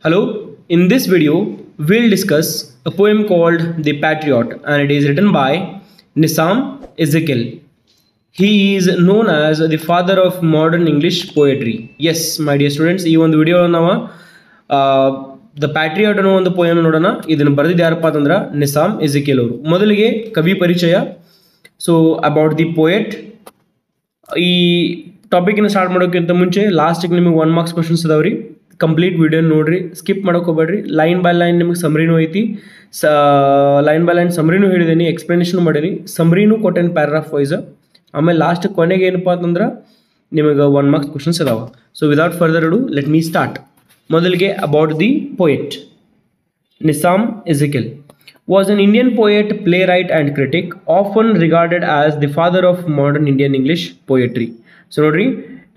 Hello, in this video, we'll discuss a poem called The Patriot and it is written by Nissam Ezekiel. He is known as the father of modern English poetry. Yes, my dear students, ಈ ಒಂದು video ನಾವು the ಪ್ಯಾಟ್ರಿಯಾಟ್ ಅನ್ನೋ ಒಂದು poem ನೋಡೋಣ. ಇದನ್ನು ಬರೆದಿದ್ದು ಯಾರಪ್ಪ ಅಂತಂದ್ರೆ ನಿಸಾಮ್ ಎಜಿಕೇಲ್ ಅವರು. ಮೊದಲಿಗೆ ಕವಿ ಪರಿಚಯ. So about the poet. ಈ ಟಾಪಿಕ್ನ ಸ್ಟಾರ್ಟ್ ಮಾಡೋಕ್ಕಿಂತ ಮುಂಚೆ ಲಾಸ್ಟಿಗೆ ನಿಮಗೆ 1 ಮಾರ್ಕ್ಸ್ ಕ್ವಶನ್ಸ್ ಅದಾವ್ರಿ. ಕಂಪ್ಲೀಟ್ ವಿಡಿಯೋ ನೋಡ್ರಿ, ಸ್ಕಿಪ್ ಮಾಡೋಕೆ ಹೋಗ್ಬೇಡ್ರಿ. ಲೈನ್ ಬೈ ಲೈನ್ ನಿಮಗೆ ಸಮರಿನೂ ಐತಿ, ಲೈನ್ ಬೈ ಲೈನ್ ಸಮರಿನೂ ಹೇಳಿದ್ದೀನಿ, ಎಕ್ಸ್ಪ್ಲನೇಷನ್ ಮಾಡೀನಿ, ಸಮರಿನೂ ಕೊಟ್ಟೇನೆ ಪ್ಯಾರಾಗ್ರಾಫ್ ವೈಸ್. ಆಮೇಲೆ ಲಾಸ್ಟ್ ಕೊನೆಗೆ ಏನಪ್ಪ ಅಂತಂದ್ರೆ ನಿಮಗೆ 1 ಮಾರ್ಕ್ಸ್ ಕ್ವಶನ್ಸ್ ಅದಾವ. So without further ado let me start. ಮೊದಲಿಗೆ about the poet. Nissam Ezekiel was an Indian poet, playwright and critic, often regarded as the father of modern Indian English poetry. So ನೋಡ್ರಿ,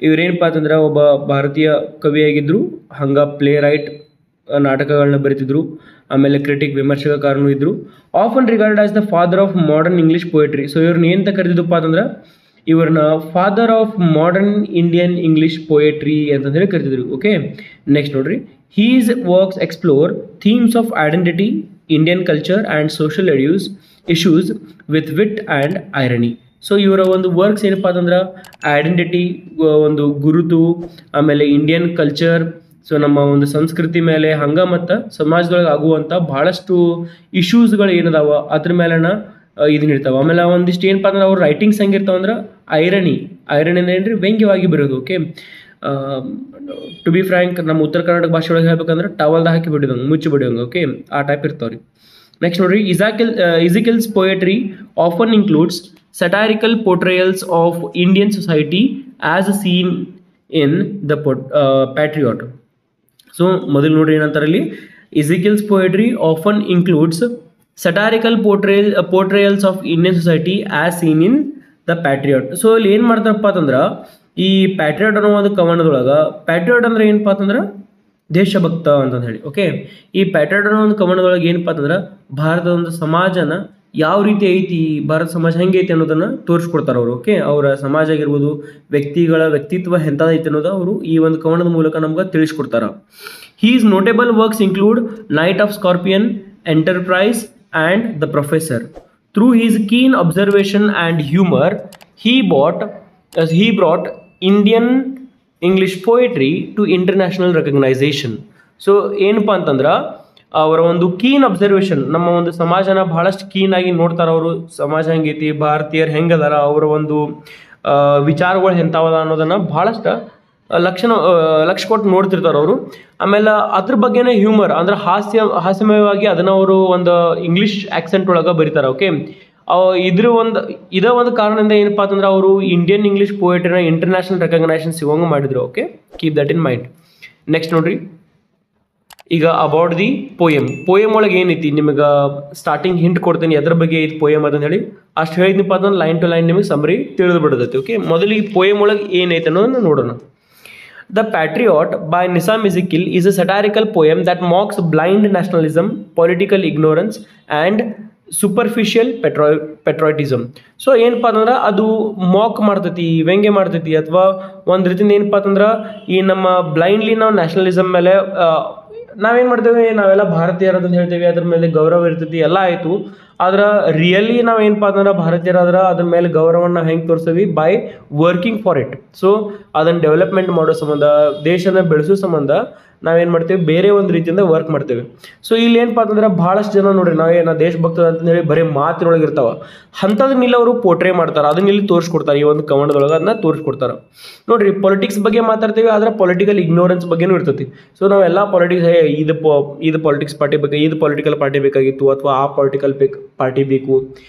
ಇವರೇನಪ್ಪ ಅಂತಂದ್ರೆ ಒಬ್ಬ ಭಾರತೀಯ ಕವಿಯಾಗಿದ್ದರು, ಹಂಗೆ play right ನಾಟಕಗಳನ್ನ ಬರೀತಿದ್ರು, ಆಮೇಲೆ critic ವಿಮರ್ಶಕಕಾರನೂ ಇದ್ದರು. Often regarded as the father of modern English poetry. So ಇವ್ರನ್ನ ಏನಂತ ಕರೆದಿದ್ದಪ್ಪ ಅಂತಂದ್ರೆ ಇವ್ರನ್ನ father of modern Indian English poetry ಅಂತಂದೇಳಿ ಕರಿತಿದ್ರು. ಓಕೆ, ನೆಕ್ಸ್ಟ್ ನೋಡ್ರಿ. His works explore themes of identity, Indian culture and social issues with wit and irony. So ಇವರ ಒಂದು ವರ್ಕ್ಸ್ ಏನಪ್ಪ ಅಂತಂದ್ರೆ ಐಡೆಂಟಿಟಿ, ಒಂದು ಗುರುತು, ಆಮೇಲೆ ಇಂಡಿಯನ್ ಕಲ್ಚರ್, ಸೊ ನಮ್ಮ ಒಂದು ಸಂಸ್ಕೃತಿ ಮೇಲೆ ಹಂಗೆ ಮತ್ತು ಸಮಾಜದೊಳಗೆ ಆಗುವಂಥ ಭಾಳಷ್ಟು ಇಶ್ಯೂಸ್ಗಳು ಏನದಾವ ಅದ್ರ ಮೇಲೆನ ಇದನ್ನ ಇರ್ತಾವೆ. ಆಮೇಲೆ ಒಂದಿಷ್ಟು ಏನಪ್ಪ ಅಂದ್ರೆ ಅವ್ರ ರೈಟಿಂಗ್ಸ್ ಹೆಂಗಿರ್ತಾವೆ ಅಂದ್ರೆ ಐರನಿ ಏನ್ರಿ, ವ್ಯಂಗ್ಯವಾಗಿ ಬರೋದು. ಓಕೆ, ಟು ಬಿ ಫ್ರ್ಯಾಂಕ್, ನಮ್ಮ ಉತ್ತರ ಕರ್ನಾಟಕ ಭಾಷೆ ಒಳಗೆ ಹೇಳ್ಬೇಕಂದ್ರೆ ಟವಲ್ದ ಹಾಕಿ ಬಿಡೋದಂಗೆ, ಮುಚ್ಚಿ ಬಿಡೋಂಗೆ. ಓಕೆ, ಆ ಟೈಪ್ ಇರ್ತಾವ್ರಿ. ನೆಕ್ಸ್ಟ್ ನೋಡ್ರಿ, Ezekiel's poetry often includes satirical portrayals of Indian society as seen in the Patriot. So ಮೊದಲು ನೋಡ್ರಿ ಏನಂತಾರೆ ಇಲ್ಲಿ, Ezekiel's poetry often includes satirical portrayals of Indian society as seen in the Patriot. So ಇಲ್ಲಿ ಏನು ಮಾಡ್ತಾರಪ್ಪ ಅಂತಂದ್ರೆ ಈ ಪ್ಯಾಟ್ರಿಯಾಟ್ ಅನ್ನೋ ಒಂದು ಕವನದೊಳಗೆ, ಪ್ಯಾಟ್ರಿಯಾಟ್ ಅಂದ್ರೆ ಏನಪ್ಪ ಅಂತಂದ್ರೆ ದೇಶಭಕ್ತ ಅಂತಂದು ಹೇಳಿ. ಓಕೆ, ಈ ಪ್ಯಾಟ್ರಿಯಾಟ್ ಅನ್ನೋ ಒಂದು ಕವನದೊಳಗೆ ಏನಪ್ಪ ಅಂತಂದ್ರೆ ಭಾರತದ ಒಂದು ಸಮಾಜನ ಯಾವ ರೀತಿ ಐತಿ, ಭಾರತ ಸಮಾಜ ಹೆಂಗೆ ಐತಿ ಅನ್ನೋದನ್ನು ತೋರಿಸ್ಕೊಡ್ತಾರೆ ಅವರು. ಓಕೆ, ಅವರ ಸಮಾಜ ಆಗಿರ್ಬೋದು, ವ್ಯಕ್ತಿಗಳ ವ್ಯಕ್ತಿತ್ವ ಎಂಥದೈತಿ ಅನ್ನೋದು ಅವರು ಈ ಒಂದು ಕವನದ ಮೂಲಕ ನಮ್ಗೆ ತಿಳಿಸ್ಕೊಡ್ತಾರೆ. His notable works include night of scorpion, enterprise and the professor. Through his keen observation and humour he brought Indian English poetry to international recognition. So ಏನಪ್ಪ ಅಂತಂದ್ರೆ ಅವರ ಒಂದು ಕೀನ್ ಅಬ್ಸರ್ವೇಷನ್, ನಮ್ಮ ಒಂದು ಸಮಾಜನ ಬಹಳಷ್ಟು ಕೀನಾಗಿ ನೋಡ್ತಾರೆ ಅವರು. ಸಮಾಜ ಹೆಂಗೈತಿ, ಭಾರತೀಯರು ಹೆಂಗದಾರ, ಅವರ ಒಂದು ವಿಚಾರಗಳು ಎಂಥವದ ಅನ್ನೋದನ್ನು ಭಾಳಷ್ಟು ಲಕ್ಷ ಕೊಟ್ಟು ನೋಡ್ತಿರ್ತಾರೆ ಅವರು. ಆಮೇಲೆ ಅದ್ರ ಬಗ್ಗೆನೇ ಹ್ಯೂಮರ್ ಅಂದ್ರೆ ಹಾಸ್ಯಮಯವಾಗಿ ಅದನ್ನು ಅವರು ಒಂದು ಇಂಗ್ಲೀಷ್ ಆ್ಯಕ್ಸೆಂಟ್ ಒಳಗೆ ಬರೀತಾರೆ. ಓಕೆ, ಇದೇ ಒಂದು ಕಾರಣದಿಂದ ಏನಪ್ಪ ಅಂತಂದ್ರೆ ಅವರು ಇಂಡಿಯನ್ ಇಂಗ್ಲೀಷ್ ಪೋಯೆಟ್ರಿನ ಇಂಟರ್ನ್ಯಾಷನಲ್ ರೆಕಗ್ನೈಷನ್ ಸಿಗೋಂಗೆ ಮಾಡಿದ್ರು. Okay, keep that in mind. Next ನೋಡ್ರಿ, ಈಗ ಅಬೌಟ್ ದಿ ಪೋಯಮ್ ಒಳಗೆ ಏನೈತಿ ನಿಮಗೆ ಸ್ಟಾರ್ಟಿಂಗ್ ಹಿಂಟ್ ಕೊಡ್ತೀನಿ ಎದ್ರ ಬಗ್ಗೆ ಐತಿ ಪೋಯಮ್ ಅಂತ ಹೇಳಿ. ಅಷ್ಟು ಹೇಳಿದ್ನಪ್ಪ ಅಂತಂದ್ರೆ ಲೈನ್ ಟು ಲೈನ್ ನಿಮಗೆ ಸಮರಿ ತಿಳಿದು ಬಿಡೋದೈತಿ. ಓಕೆ, ಮೊದಲು ಈ ಪೋಯಮ್ ಒಳಗೆ ಏನೈತೆ ಅನ್ನೋದನ್ನು ನೋಡೋಣ. The Patriot by Nissam Ezekiel is a satirical poem that mocks blind nationalism, political ignorance and superficial patriotism. So ಏನಪ್ಪ ಅಂತಂದ್ರೆ ಅದು ಮಾಕ್ ಮಾಡ್ತೈತಿ, ವ್ಯಂಗ್ಯ ಮಾಡ್ತೈತಿ, ಅಥವಾ ಒಂದು ರೀತಿಯಿಂದ ಏನಪ್ಪ ಅಂತಂದ್ರೆ ಈ ನಮ್ಮ ಬ್ಲೈಂಡ್ಲಿ ನಾವು ನ್ಯಾಷನಲಿಸಮ್ ಮೇಲೆ ನಾವೇನು ಮಾಡ್ತೇವೆ, ನಾವೆಲ್ಲ ಭಾರತೀಯರದಂತ ಹೇಳ್ತೇವೆ, ಅದ್ರ ಮೇಲೆ ಗೌರವ ಇರ್ತೈತಿ, ಎಲ್ಲ ಆಯಿತು. ಆದ್ರೆ ರಿಯಲಿ ನಾವು ಏನಪ್ಪ ಅಂತಂದ್ರೆ ಭಾರತೀಯರಾದ್ರೆ ಅದ್ರ ಮೇಲೆ ಗೌರವವನ್ನು ಹೆಂಗೆ ತೋರಿಸ್ತೀವಿ, by working for it. So ಅದನ್ನು ಡೆವಲಪ್ಮೆಂಟ್ ಮಾಡೋ ಸಂಬಂಧ, ದೇಶನ ಬೆಳೆಸೋ ಸಂಬಂಧ ನಾವೇನು ಮಾಡ್ತೇವೆ, ಬೇರೆ ಒಂದು ರೀತಿಯಿಂದ ವರ್ಕ್ ಮಾಡ್ತೇವೆ. ಸೊ ಇಲ್ಲಿ ಏನಪ್ಪ ಅಂತಂದ್ರೆ ಭಾಳಷ್ಟು ಜನ ನೋಡ್ರಿ, ನಾವೇನು ದೇಶಭಕ್ತ ಅಂತಂದೇಳಿ ಬರೀ ಮಾತಿನೊಳಗೆ ಇರ್ತಾವ, ಅಂಥದನ್ನಿಲ್ಲ ಅವರು ಪೋರ್ಟ್ರೇ ಮಾಡ್ತಾರೆ, ಅದನ್ನ ಇಲ್ಲಿ ತೋರಿಸ್ಕೊಡ್ತಾರೆ. ಈ ಒಂದು ಕವನದೊಳಗೆ ಅದನ್ನ ತೋರಿಸ್ಕೊಡ್ತಾರೆ. ನೋಡ್ರಿ, ಪೊಲಿಟಿಕ್ಸ್ ಬಗ್ಗೆ ಮಾತಾಡ್ತೀವಿ, ಆದರೆ ಪೊಲಿಟಿಕಲ್ ಇಗ್ನೋರೆನ್ಸ್ ಬಗ್ಗೆನೂ ಇರ್ತೈತಿ. ಸೊ ನಾವೆಲ್ಲ ಪಾಲಿಟಿಕ್ಸ್, ಇದು ಪಾಲಿಟಿಕ್ಸ್ ಪಾರ್ಟಿ ಬೇಕು, ಇದು ಪೊಲಿಟಿಕಲ್ ಪಾರ್ಟಿ ಬೇಕಾಗಿತ್ತು, ಅಥವಾ ಆ ಪೊಲಿಟಿಕಲ್ ಪಾರ್ಟಿ ಬೇಕು,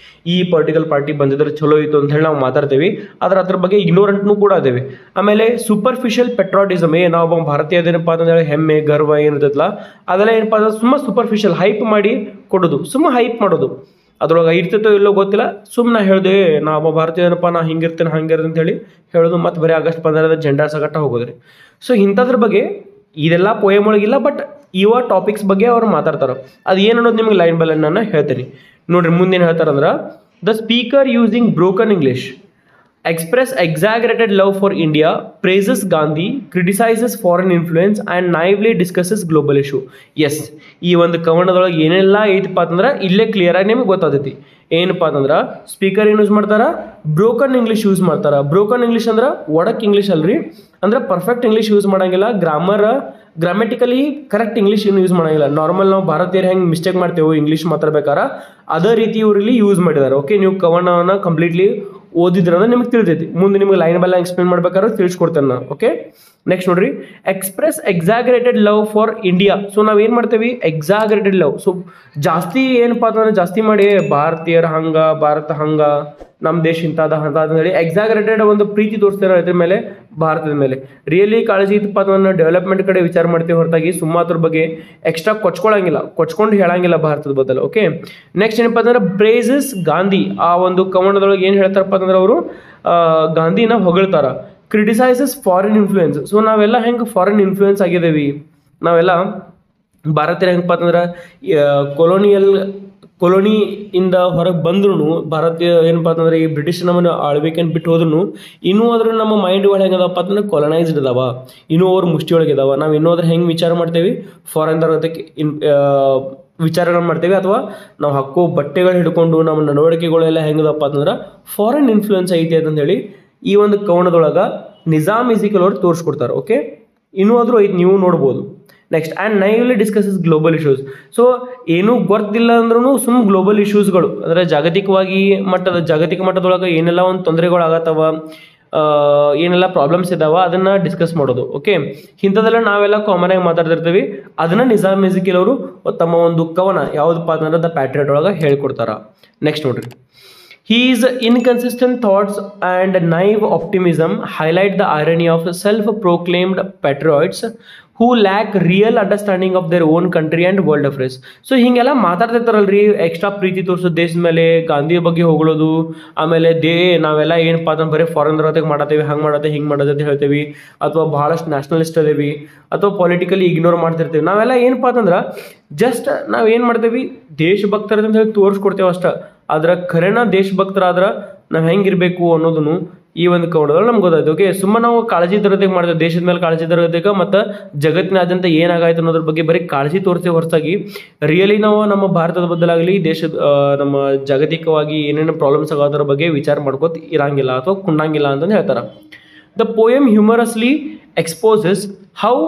ಈ ಪೊಲಿಟಿಕಲ್ ಪಾರ್ಟಿ ಬಂದಿದ್ರೆ ಚಲೋ ಇತ್ತು ಅಂತ ಹೇಳಿ ನಾವು ಮಾತಾಡ್ತೇವೆ. ಆದರೆ ಅದ್ರ ಬಗ್ಗೆ ಇಗ್ನೋರೆಂಟ್ನೂ ಕೂಡ ಅದೇವೆ. ಆಮೇಲೆ ಸೂಪರ್ಫಿಷಿಯಲ್ ಪೆಟ್ರಾಟಿಸಮ್, ನಾವು ಭಾರತೀಯ ಏನಪ್ಪ ಅಂತಂದ್ರೆ ಹೆಮ್ಮೆ ಗರ್ವ ಏನಿರ್ತೈತಲ್ಲ ಅದೆಲ್ಲ ಏನಪ್ಪ ಅಂದ್ರೆ ಸುಮ್ಮ ಸೂಪರ್ಫಿಷಿಯಲ್ ಹೈಪ್ ಮಾಡಿ ಕೊಡೋದು, ಸುಮ್ಮ ಹೈಪ್ ಮಾಡೋದು. ಅದ್ರೊಳಗೆ ಇರ್ತೈತೋ ಇಲ್ಲೋ ಗೊತ್ತಿಲ್ಲ, ಸುಮ್ಮನೆ ಹೇಳಿದೆ ನಾವು ಭಾರತೀಯನಪ್ಪ, ನಾ ಹಿಂಗಿರ್ತೇನೆ ಹಂಗಿರ್ತೇನೆ ಅಂತ ಹೇಳಿ ಹೇಳೋದು, ಮತ್ತು ಬರೀ ಆಗಸ್ಟ್ 15 ಜೆಂಡಾ ಸಗಟ್ಟ ಹೋಗೋದ್ರಿ. ಸೊ ಇಂಥದ್ರ ಬಗ್ಗೆ ಇದೆಲ್ಲ ಪೋಯಮ್ ಒಳಗಿಲ್ಲ, ಬಟ್ ಇವ ಟಾಪಿಕ್ಸ್ ಬಗ್ಗೆ ಅವ್ರು ಮಾತಾಡ್ತಾರೆ. ಅದು ಏನು ಅನ್ನೋದು ನಿಮಗೆ ಲೈನ್ ಬೈ ಲೈನ್ ನಾನು ಹೇಳ್ತೀನಿ. ನೋಡ್ರಿ, ಮುಂದೇನು ಹೇಳ್ತಾರಂದ್ರೆ, the speaker using broken English express exaggerated love for India, praises Gandhi, criticizes foreign influence and naively discusses global issue. Yes, ಈ ಒಂದು ಕವನದೊಳಗೆ ಏನೆಲ್ಲ ಐತಪ್ಪ ಅಂತಂದ್ರೆ ಇಲ್ಲೇ ಕ್ಲಿಯರ್ ಆಗಿ ನಿಮಗೆ ಗೊತ್ತಾಗ್ತೈತಿ. ಏನಪ್ಪ ಅಂತಂದ್ರೆ ಸ್ಪೀಕರ್ ಏನು ಯೂಸ್ ಮಾಡ್ತಾರ, ಬ್ರೋಕನ್ ಇಂಗ್ಲೀಷ್ ಯೂಸ್ ಮಾಡ್ತಾರ. ಬ್ರೋಕನ್ ಇಂಗ್ಲೀಷ್ ಅಂದ್ರೆ ಒಡಕ್ ಇಂಗ್ಲೀಷ್ ಅಲ್ರಿ, ಅಂದ್ರೆ ಪರ್ಫೆಕ್ಟ್ ಇಂಗ್ಲೀಷ್ ಯೂಸ್ ಮಾಡಂಗಿಲ್ಲ. ಗ್ರಾಮೆಟಿಕಲಿ ಕರೆಕ್ಟ್ ಇಂಗ್ಲೀಷ್ ಏನು ಯೂಸ್ ಮಾಡಂಗಿಲ್ಲ. ನಾರ್ಮಲ್ ನಾವು ಭಾರತೀಯರು ಹೆಂಗೆ ಮಿಸ್ಟೇಕ್ ಮಾಡ್ತೇವೆ ಇಂಗ್ಲೀಷ್ ಮಾತಾಡ್ಬೇಕಾರ ಅದೇ ರೀತಿ ಇವರಲ್ಲಿ ಯೂಸ್ ಮಾಡಿದ್ದಾರೆ. ಓಕೆ, ನೀವು ಕವನವನ್ನು ಕಂಪ್ಲೀಟ್ಲಿ ಓದಿದ್ರಂದ್ರೆ ನಿಮಗೆ ತಿಳಿತೈತಿ. ಮುಂದೆ ನಿಮಗೆ ಲೈನ್ ಬೈ ಲೈನ್ ಎಕ್ಸ್ಪ್ಲೇನ್ ಮಾಡ್ಬೇಕಾದ್ರೆ ತಿಳಿಸ್ಕೊಡ್ತೇನೆ ನಾನು. ಓಕೆ, ನೆಕ್ಸ್ಟ್ ನೋಡ್ರಿ, express exaggerated love for India. So ನಾವು ಏನು ಮಾಡ್ತೇವೆ, ಎಕ್ಸಾಗ್ರೇಟೆಡ್ ಲವ್. ಸೊ ಜಾಸ್ತಿ ಏನಪ್ಪ ಅಂತಂದ್ರೆ ಜಾಸ್ತಿ ಮಾಡಿ ಭಾರತೀಯರ ಹಂಗ, ಭಾರತ ಹಂಗ, ನಮ್ಮ ದೇಶ ಇಂಥದ ಅಂತ ಹೇಳಿ ಎಕ್ಸಾಗ್ರೇಟೆಡ್ ಒಂದು ಪ್ರೀತಿ ತೋರಿಸ್ತಾರೆ ಇದ್ರ ಮೇಲೆ, ಭಾರತದ ಮೇಲೆ. ರಿಯಲಿ ಕಾಳಜಿ ಇತ್ತಪ್ಪ ಅಂತಂದ್ರೆ ಡೆವಲಪ್ಮೆಂಟ್ ಕಡೆ ವಿಚಾರ ಮಾಡ್ತೀವಿ ಹೊರತಾಗಿ ಸುಮ್ಮ ಅದ್ರ ಬಗ್ಗೆ ಎಕ್ಸ್ಟ್ರಾ ಕೊಚ್ಕೊಂಡು ಹೇಳಂಗಿಲ್ಲ ಭಾರತದ ಬದಲು. ಓಕೆ, ನೆಕ್ಸ್ಟ್ ಏನಪ್ಪ ಅಂತಂದ್ರೆ ಪ್ರೇಸಸ್ ಗಾಂಧಿ. ಆ ಒಂದು ಕವನದೊಳಗೆ ಏನು ಹೇಳ್ತಾರಪ್ಪ ಅಂತಂದ್ರೆ ಅವರು ಗಾಂಧಿನ ಹೊಗಳ್ತಾರ. ಕ್ರಿಟಿಸೈಸಸ್ ಫಾರಿನ್ ಇನ್ಫ್ಲೂಯೆನ್ಸ್. ಸೊ ನಾವೆಲ್ಲ ಹೆಂಗೆ ಫಾರಿನ್ ಇನ್ಫ್ಲೂಯೆನ್ಸ್ ಆಗಿದ್ದೇವೆ, ನಾವೆಲ್ಲ ಭಾರತೀಯರು ಹೆಂಗಪ್ಪ ಅಂತಂದ್ರೆ ಕೊಲೋನಿಯಿಂದ ಹೊರಗೆ ಬಂದ್ರು ಭಾರತೀಯ ಏನಪ್ಪ ಅಂತಂದ್ರೆ ಈ ಬ್ರಿಟಿಷ್ ನಮ್ಮನ್ನು ಆಳ್ಬೇಕಂತ ಬಿಟ್ಟು ಹೋದ್ರು ಇನ್ನೂ ಅದ್ರ ನಮ್ಮ ಮೈಂಡ್ ಒಳಗೆ ಹೆಂಗದಪ್ಪ ಅಂತಂದ್ರೆ ಕೊಲನೈಸ್ಡ್ ಇದಾವ, ಇನ್ನೂ ಅವ್ರ ಮುಷ್ಟಿ ಒಳಗೆ ಇದಾವ. ನಾವು ಇನ್ನೂ ಅದ್ರ ಹೆಂಗೆ ವಿಚಾರ ಮಾಡ್ತೇವೆ, ಫಾರಿನ್ ಜೊತೆಗೆ ವಿಚಾರಗಳು ಮಾಡ್ತೇವೆ, ಅಥವಾ ನಾವು ಹಾಕೋ ಬಟ್ಟೆಗಳು ಹಿಡ್ಕೊಂಡು ನಮ್ಮ ನಡವಳಿಕೆಗಳೆಲ್ಲ ಹೆಂಗದಪ್ಪ ಅಂತಂದ್ರೆ ಫಾರಿನ್ ಇನ್ಫ್ಲೂಯೆನ್ಸ್ ಐತಿ ಅಂತಂದೇಳಿ ಈ ಒಂದು ಕವನದೊಳಗೆ ನಿಜಾಮ್ ಇಜಿಕಲ್ ಅವ್ರು ತೋರಿಸ್ಕೊಡ್ತಾರೆ. ಓಕೆ, ಇನ್ನೂ ಆದರೂ ಐತಿ, ನೀವು ನೋಡ್ಬೋದು. Next, and naively discusses global issues. So ಏನೂ ಗೊತ್ತಿಲ್ಲ ಅಂದ್ರೂ ಸುಮ್ಮ ಗ್ಲೋಬಲ್ ಇಶ್ಯೂಸ್ಗಳು ಅಂದರೆ ಜಾಗತಿಕ ಮಟ್ಟದೊಳಗೆ ಏನೆಲ್ಲ ಒಂದು ತೊಂದರೆಗಳು ಆಗತ್ತವ, ಏನೆಲ್ಲ ಪ್ರಾಬ್ಲಮ್ಸ್ ಇದಾವ ಅದನ್ನು ಡಿಸ್ಕಸ್ ಮಾಡೋದು. ಓಕೆ, ಇಂಥದ್ದೆಲ್ಲ ನಾವೆಲ್ಲ ಕಾಮನ್ ಆಗಿ ಮಾತಾಡ್ತಿರ್ತೀವಿ. ಅದನ್ನು ನಿಜಾಮ್ ಇಜಿಕಲ್ ಅವರು ತಮ್ಮ ಒಂದು ಕವನ ಯಾವುದಪ್ಪ ಅಂತಂದ್ರೆ ದ ಪ್ಯಾಟ್ರಿಯಟ್ ಒಳಗೆ ಹೇಳ್ಕೊಡ್ತಾರ. ನೆಕ್ಸ್ಟ್ ನೋಡ್ರಿ, his inconsistent thoughts and naive optimism highlight the irony of self-proclaimed patriots who lack real understanding of their own country and world affairs. So ಹೀಗೆಲ್ಲ ಮಾತಾಡ್ತಿರ್ತಾರಲ್ರಿ, ಎಕ್ಸ್ಟ್ರಾ ಪ್ರೀತಿ ತೋರಿಸೋ ದೇಶದ ಮೇಲೆ, ಗಾಂಧಿ ಬಗ್ಗೆ ಹೊಗಳೋದು, ಆಮೇಲೆ ನಾವೆಲ್ಲ ಏನಪ್ಪ ಅಂತಂದ್ರೆ ಬರೀ ಫಾರಿನ್ ಜೊತೆಗೆ ಮಾಡತ್ತೇವೆ, ಹಂಗೆ ಮಾಡತ್ತೆ ಹಿಂಗೆ ಮಾಡೋದು ಅಂತ ಹೇಳ್ತೇವೆ, ಅಥವಾ ಭಾಳಷ್ಟು ನ್ಯಾಷನಲಿಸ್ಟ್ ಅದೇವಿ, ಅಥವಾ ಪೊಲಿಟಿಕಲಿ ಇಗ್ನೋರ್ ಮಾಡ್ತಿರ್ತೀವಿ. ನಾವೆಲ್ಲ ಏನಪ್ಪ ಅಂತಂದ್ರೆ ಜಸ್ಟ್ ನಾವು ಏನು ಮಾಡ್ತೇವೆ, ದೇಶಭಕ್ತರ ಅಂತ ಹೇಳಿ ತೋರಿಸ್ಕೊಡ್ತೇವೆ ಅಷ್ಟ. ಆದ್ರೆ ಖರೇನ ದೇಶಭಕ್ತರಾದ್ರೆ ನಾವು ಹೆಂಗಿರಬೇಕು ಅನ್ನೋದನ್ನು ಈ ಒಂದು ಕವನದಲ್ಲಿ ನಮ್ಗೆ ಗೊತ್ತಾಯ್ತು. ಓಕೆ, ಸುಮ್ಮನೆ ನಾವು ಕಾಳಜಿ ತರೋದಕ್ಕೆ ಮಾಡ್ತೇವೆ, ದೇಶದ ಮೇಲೆ ಕಾಳಜಿ ತರೋದಕ್ಕೆ ಮತ್ತು ಜಗತ್ತಿನಾದ್ಯಂತ ಏನಾಗಾಯ್ತು ಅನ್ನೋದ್ರ ಬಗ್ಗೆ ಬರೀ ಕಾಳಜಿ ತೋರಿಸ್ತೇವೆ ಹೊರತಾಗಿ ರಿಯಲಿ ನಾವು ನಮ್ಮ ಭಾರತದ ಬದಲಾಗಲಿ ನಮ್ಮ ಜಾಗತಿಕವಾಗಿ ಏನೇನು ಪ್ರಾಬ್ಲಮ್ಸ್ ಆಗೋದ್ರ ಬಗ್ಗೆ ವಿಚಾರ ಮಾಡ್ಕೋತ ಇರಂಗಿಲ್ಲ ಅಥವಾ ಕುಂಡಂಗಿಲ್ಲ ಅಂತಂದು ಹೇಳ್ತಾರೆ. The poem humorously exposes how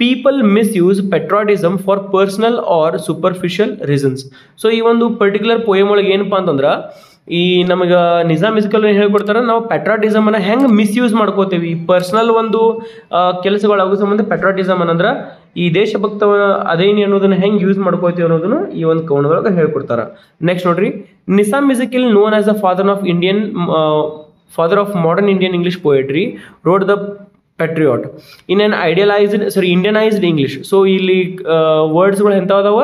people misuse patriotism for personal or superficial reasons. So ಈ ಒಂದು ಪರ್ಟಿಕ್ಯುಲರ್ ಪೋಯಮ್ ಒಳಗೆ ಏನಪ್ಪ ಅಂತಂದ್ರೆ ಈ ನಮಗೆ ನಿಜಾಮ್ ಇಜಿಕಲ್ ಏನು ಹೇಳ್ಕೊಡ್ತಾರೆ, ನಾವು ಪೆಟ್ರಾಟಿಸಮನ್ನು ಹೆಂಗೆ ಮಿಸ್ಯೂಸ್ ಮಾಡ್ಕೋತೀವಿ, ಪರ್ಸ್ನಲ್ ಒಂದು ಕೆಲಸಗಳಾಗೋ ಸಂಬಂಧ ಪೆಟ್ರಾಟಿಸಮ್ ಅನ್ನಂದ್ರೆ ಈ ದೇಶಭಕ್ತ ಅದೇನಿ ಅನ್ನೋದನ್ನು ಹೆಂಗೆ ಯೂಸ್ ಮಾಡ್ಕೋತೀವಿ ಅನ್ನೋದನ್ನು ಈ ಒಂದು ಕವನದೊಳಗೆ ಹೇಳ್ಕೊಡ್ತಾರೆ. ನೆಕ್ಸ್ಟ್ ನೋಡ್ರಿ, Nizam ಇಜಿಕಲ್ known as the father of modern Indian English poetry road the Patriot in an Indianized English. So ಇಲ್ಲಿ ವರ್ಡ್ಸ್ಗಳು ಎಂಥವದಾವ,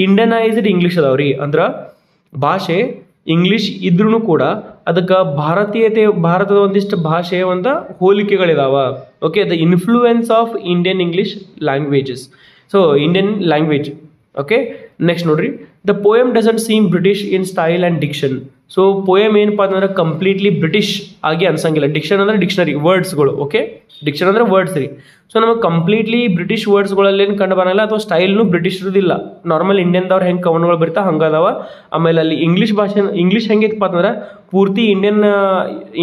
ಇಂಡಿಯನೈಸ್ಡ್ ಇಂಗ್ಲೀಷ್ ಅದಾವ್ರಿ. ಅಂದ್ರೆ ಭಾಷೆ ಇಂಗ್ಲೀಷ್ ಇದ್ರೂ ಕೂಡ ಅದಕ್ಕೆ ಭಾರತದ ಒಂದಿಷ್ಟು ಭಾಷೆಯ ಒಂದು ಹೋಲಿಕೆಗಳಿದಾವ. Okay, the influence of Indian English languages. So Indian language. Okay, next ನೋಡ್ರಿ, the poem doesn't seem British in style and diction. So poem ಏನಪ್ಪ ಅಂತಂದ್ರೆ ಕಂಪ್ಲೀಟ್ಲಿ ಬ್ರಿಟಿಷ್ ಆಗಿ ಅನ್ಸಂಗಿಲ್ಲ. ಡಿಕ್ಷನ್ ಅಂದರೆ ಡಿಕ್ಷನರಿ ವರ್ಡ್ಸ್ಗಳು. ಓಕೆ, ಡಿಕ್ಷನ್ ಅಂದರೆ ವರ್ಡ್ಸ್ ರೀ. ಸೊ ನಮಗೆ ಕಂಪ್ಲೀಟ್ಲಿ ಬ್ರಿಟಿಷ್ ವರ್ಡ್ಸ್ಗಳಲ್ಲಿ ಏನು ಕಂಡು ಬರಲ್ಲ, ಅಥವಾ ಸ್ಟೈಲ್ನು ಬ್ರಿಟಿಷ್ರದಿಲ್ಲ. ನಾರ್ಮಲ್ ಇಂಡಿಯನ್ದವ್ರು ಹೆಂಗೆ ಕವನಗಳು ಬರೀತಾ ಹಂಗದಾವ. ಆಮೇಲೆ ಅಲ್ಲಿ ಇಂಗ್ಲೀಷ್ ಹೆಂಗೈತಪ್ಪ ಅಂತಂದ್ರೆ ಪೂರ್ತಿ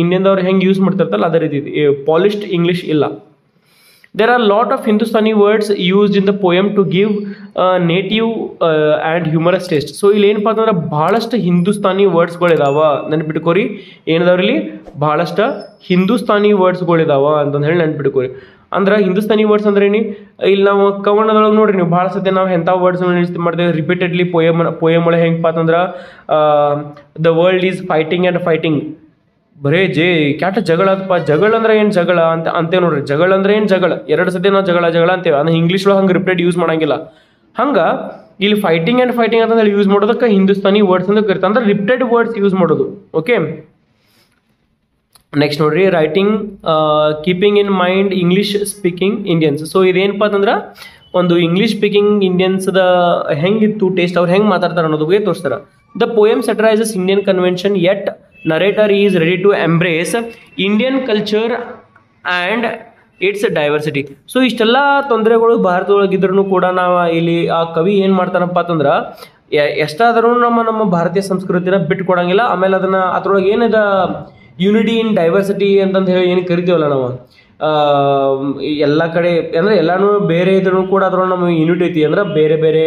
ಇಂಡಿಯನ್ದವ್ರು ಹೆಂಗೆ ಯೂಸ್ ಮಾಡ್ತಿರ್ತಾರಲ್ಲ ಅದೇ ರೀತಿ ಪಾಲಿಶ್ಡ್ ಇಂಗ್ಲೀಷ್ ಇಲ್ಲ. There are a lot of Hindustani words used in the poem to give a native and humorous taste. So ಇಲ್ಲಿ ಏನಪ್ಪ ಅಂತಂದ್ರೆ ಭಾಳಷ್ಟು ಹಿಂದೂಸ್ತಾನಿ ವರ್ಡ್ಸ್ಗಳಿದಾವ. ನೆನ್ಪಿಟ್ಕೋರಿ, ಏನದಾವ್ರಲ್ಲಿ ಭಾಳಷ್ಟು ಹಿಂದೂಸ್ತಾನಿ ವರ್ಡ್ಸ್ಗಳಿದಾವ ಅಂತಂದು ಹೇಳಿ ನೆನ್ಪಿಟ್ಕೋರಿ. ಅಂದ್ರೆ ಹಿಂದೂಸ್ತಾನಿ ವರ್ಡ್ಸ್ ಅಂದ್ರೆ ಏನಿ, ಇಲ್ಲಿ ನಾವು ಕವನದೊಳಗೆ ನೋಡ್ರಿ ನೀವು ಭಾಳ ಸತಿ ನಾವು ಎಂಥ ವರ್ಡ್ಸ್ ಮಾಡ್ತೇವೆ ರಿಪೀಟೆಡ್ಲಿ ಪೋಯಮ್ ಒಳಗೆ ಹೆಂಗಪ್ಪ ಅಂತಂದ್ರೆ the world is fighting and fighting. ಬರೇ ಕ್ಯಾಟ ಜಗಳ ಅಂದ್ರೆ ಏನು ಜಗಳ ಅಂತೇವೆ ನೋಡ್ರಿ. ಜಗಳ ಅಂದ್ರೆ ಏನು ಜಗಳ, ಎರಡು ಸತಿ ನಾವು ಜಗಳ ಅಂತೇವೆ. ಅಂದ್ರೆ ಇಂಗ್ಲೀಷ್ ಒಳಗೆ ಹಂಗೆ ರಿಪೀಟೆಡ್ ಯೂಸ್ ಮಾಡಂಗಿಲ್ಲ. ಹಂಗೆ ಇಲ್ಲಿ ಫೈಟಿಂಗ್ ಆ್ಯಂಡ್ ಫೈಟಿಂಗ್ ಅಂತ ಹೇಳಿ ಯೂಸ್ ಮಾಡೋದಕ್ಕೆ ಹಿಂದೂಸ್ತಾನಿ ವರ್ಡ್ಸ್ ಅಂತ ಕರಿತಾರೆ, ಅಂದ್ರೆ ರಿಪೀಟೆಡ್ ವರ್ಡ್ಸ್ ಯೂಸ್ ಮಾಡೋದು. ಓಕೆ, ನೆಕ್ಸ್ಟ್ ನೋಡ್ರಿ, writing keeping in mind English speaking Indians. So ಇದೇನಪ್ಪ ಅಂತಂದ್ರೆ ಒಂದು ಇಂಗ್ಲೀಷ್ ಸ್ಪೀಕಿಂಗ್ ಇಂಡಿಯನ್ಸ್ದ ಹೆಂಗಿತ್ತು ಟೇಸ್ಟ್, ಅವ್ರು ಹೆಂಗೆ ಮಾತಾಡ್ತಾರೆ ಅನ್ನೋದು ಬಗ್ಗೆ ತೋರಿಸ್ತಾರೆ. The poem satirises Indian convention yet narrator is ready to embrace Indian culture and its diversity. So ಇಷ್ಟೆಲ್ಲ ತೊಂದರೆಗಳು ಭಾರತದೊಳಗಿದ್ರೂ ಕೂಡ ನಾವು ಇಲ್ಲಿ ಆ ಕವಿ ಏನು ಮಾಡ್ತಾನಪ್ಪ ಅಂತಂದ್ರೆ ಎಷ್ಟಾದರೂ ನಮ್ಮ ಭಾರತೀಯ ಸಂಸ್ಕೃತಿನ ಬಿಟ್ಟು ಕೊಡಂಗಿಲ್ಲ. ಆಮೇಲೆ ಅದನ್ನು ಅದ್ರೊಳಗೆ ಏನಿದೆ ಯೂನಿಟಿ ಇನ್ ಡೈವರ್ಸಿಟಿ ಅಂತಂದು ಹೇಳಿ ಏನು ಕರಿತೀವಲ್ಲ ನಾವು, ಎಲ್ಲ ಕಡೆ ಅಂದರೆ ಎಲ್ಲನೂ ಬೇರೆ ಇದ್ರೂ ಕೂಡ ಅದ್ರೊಳಗೆ ನಮ್ಮ ಯೂನಿಟಿ ಐತಿ. ಅಂದ್ರೆ ಬೇರೆ ಬೇರೆ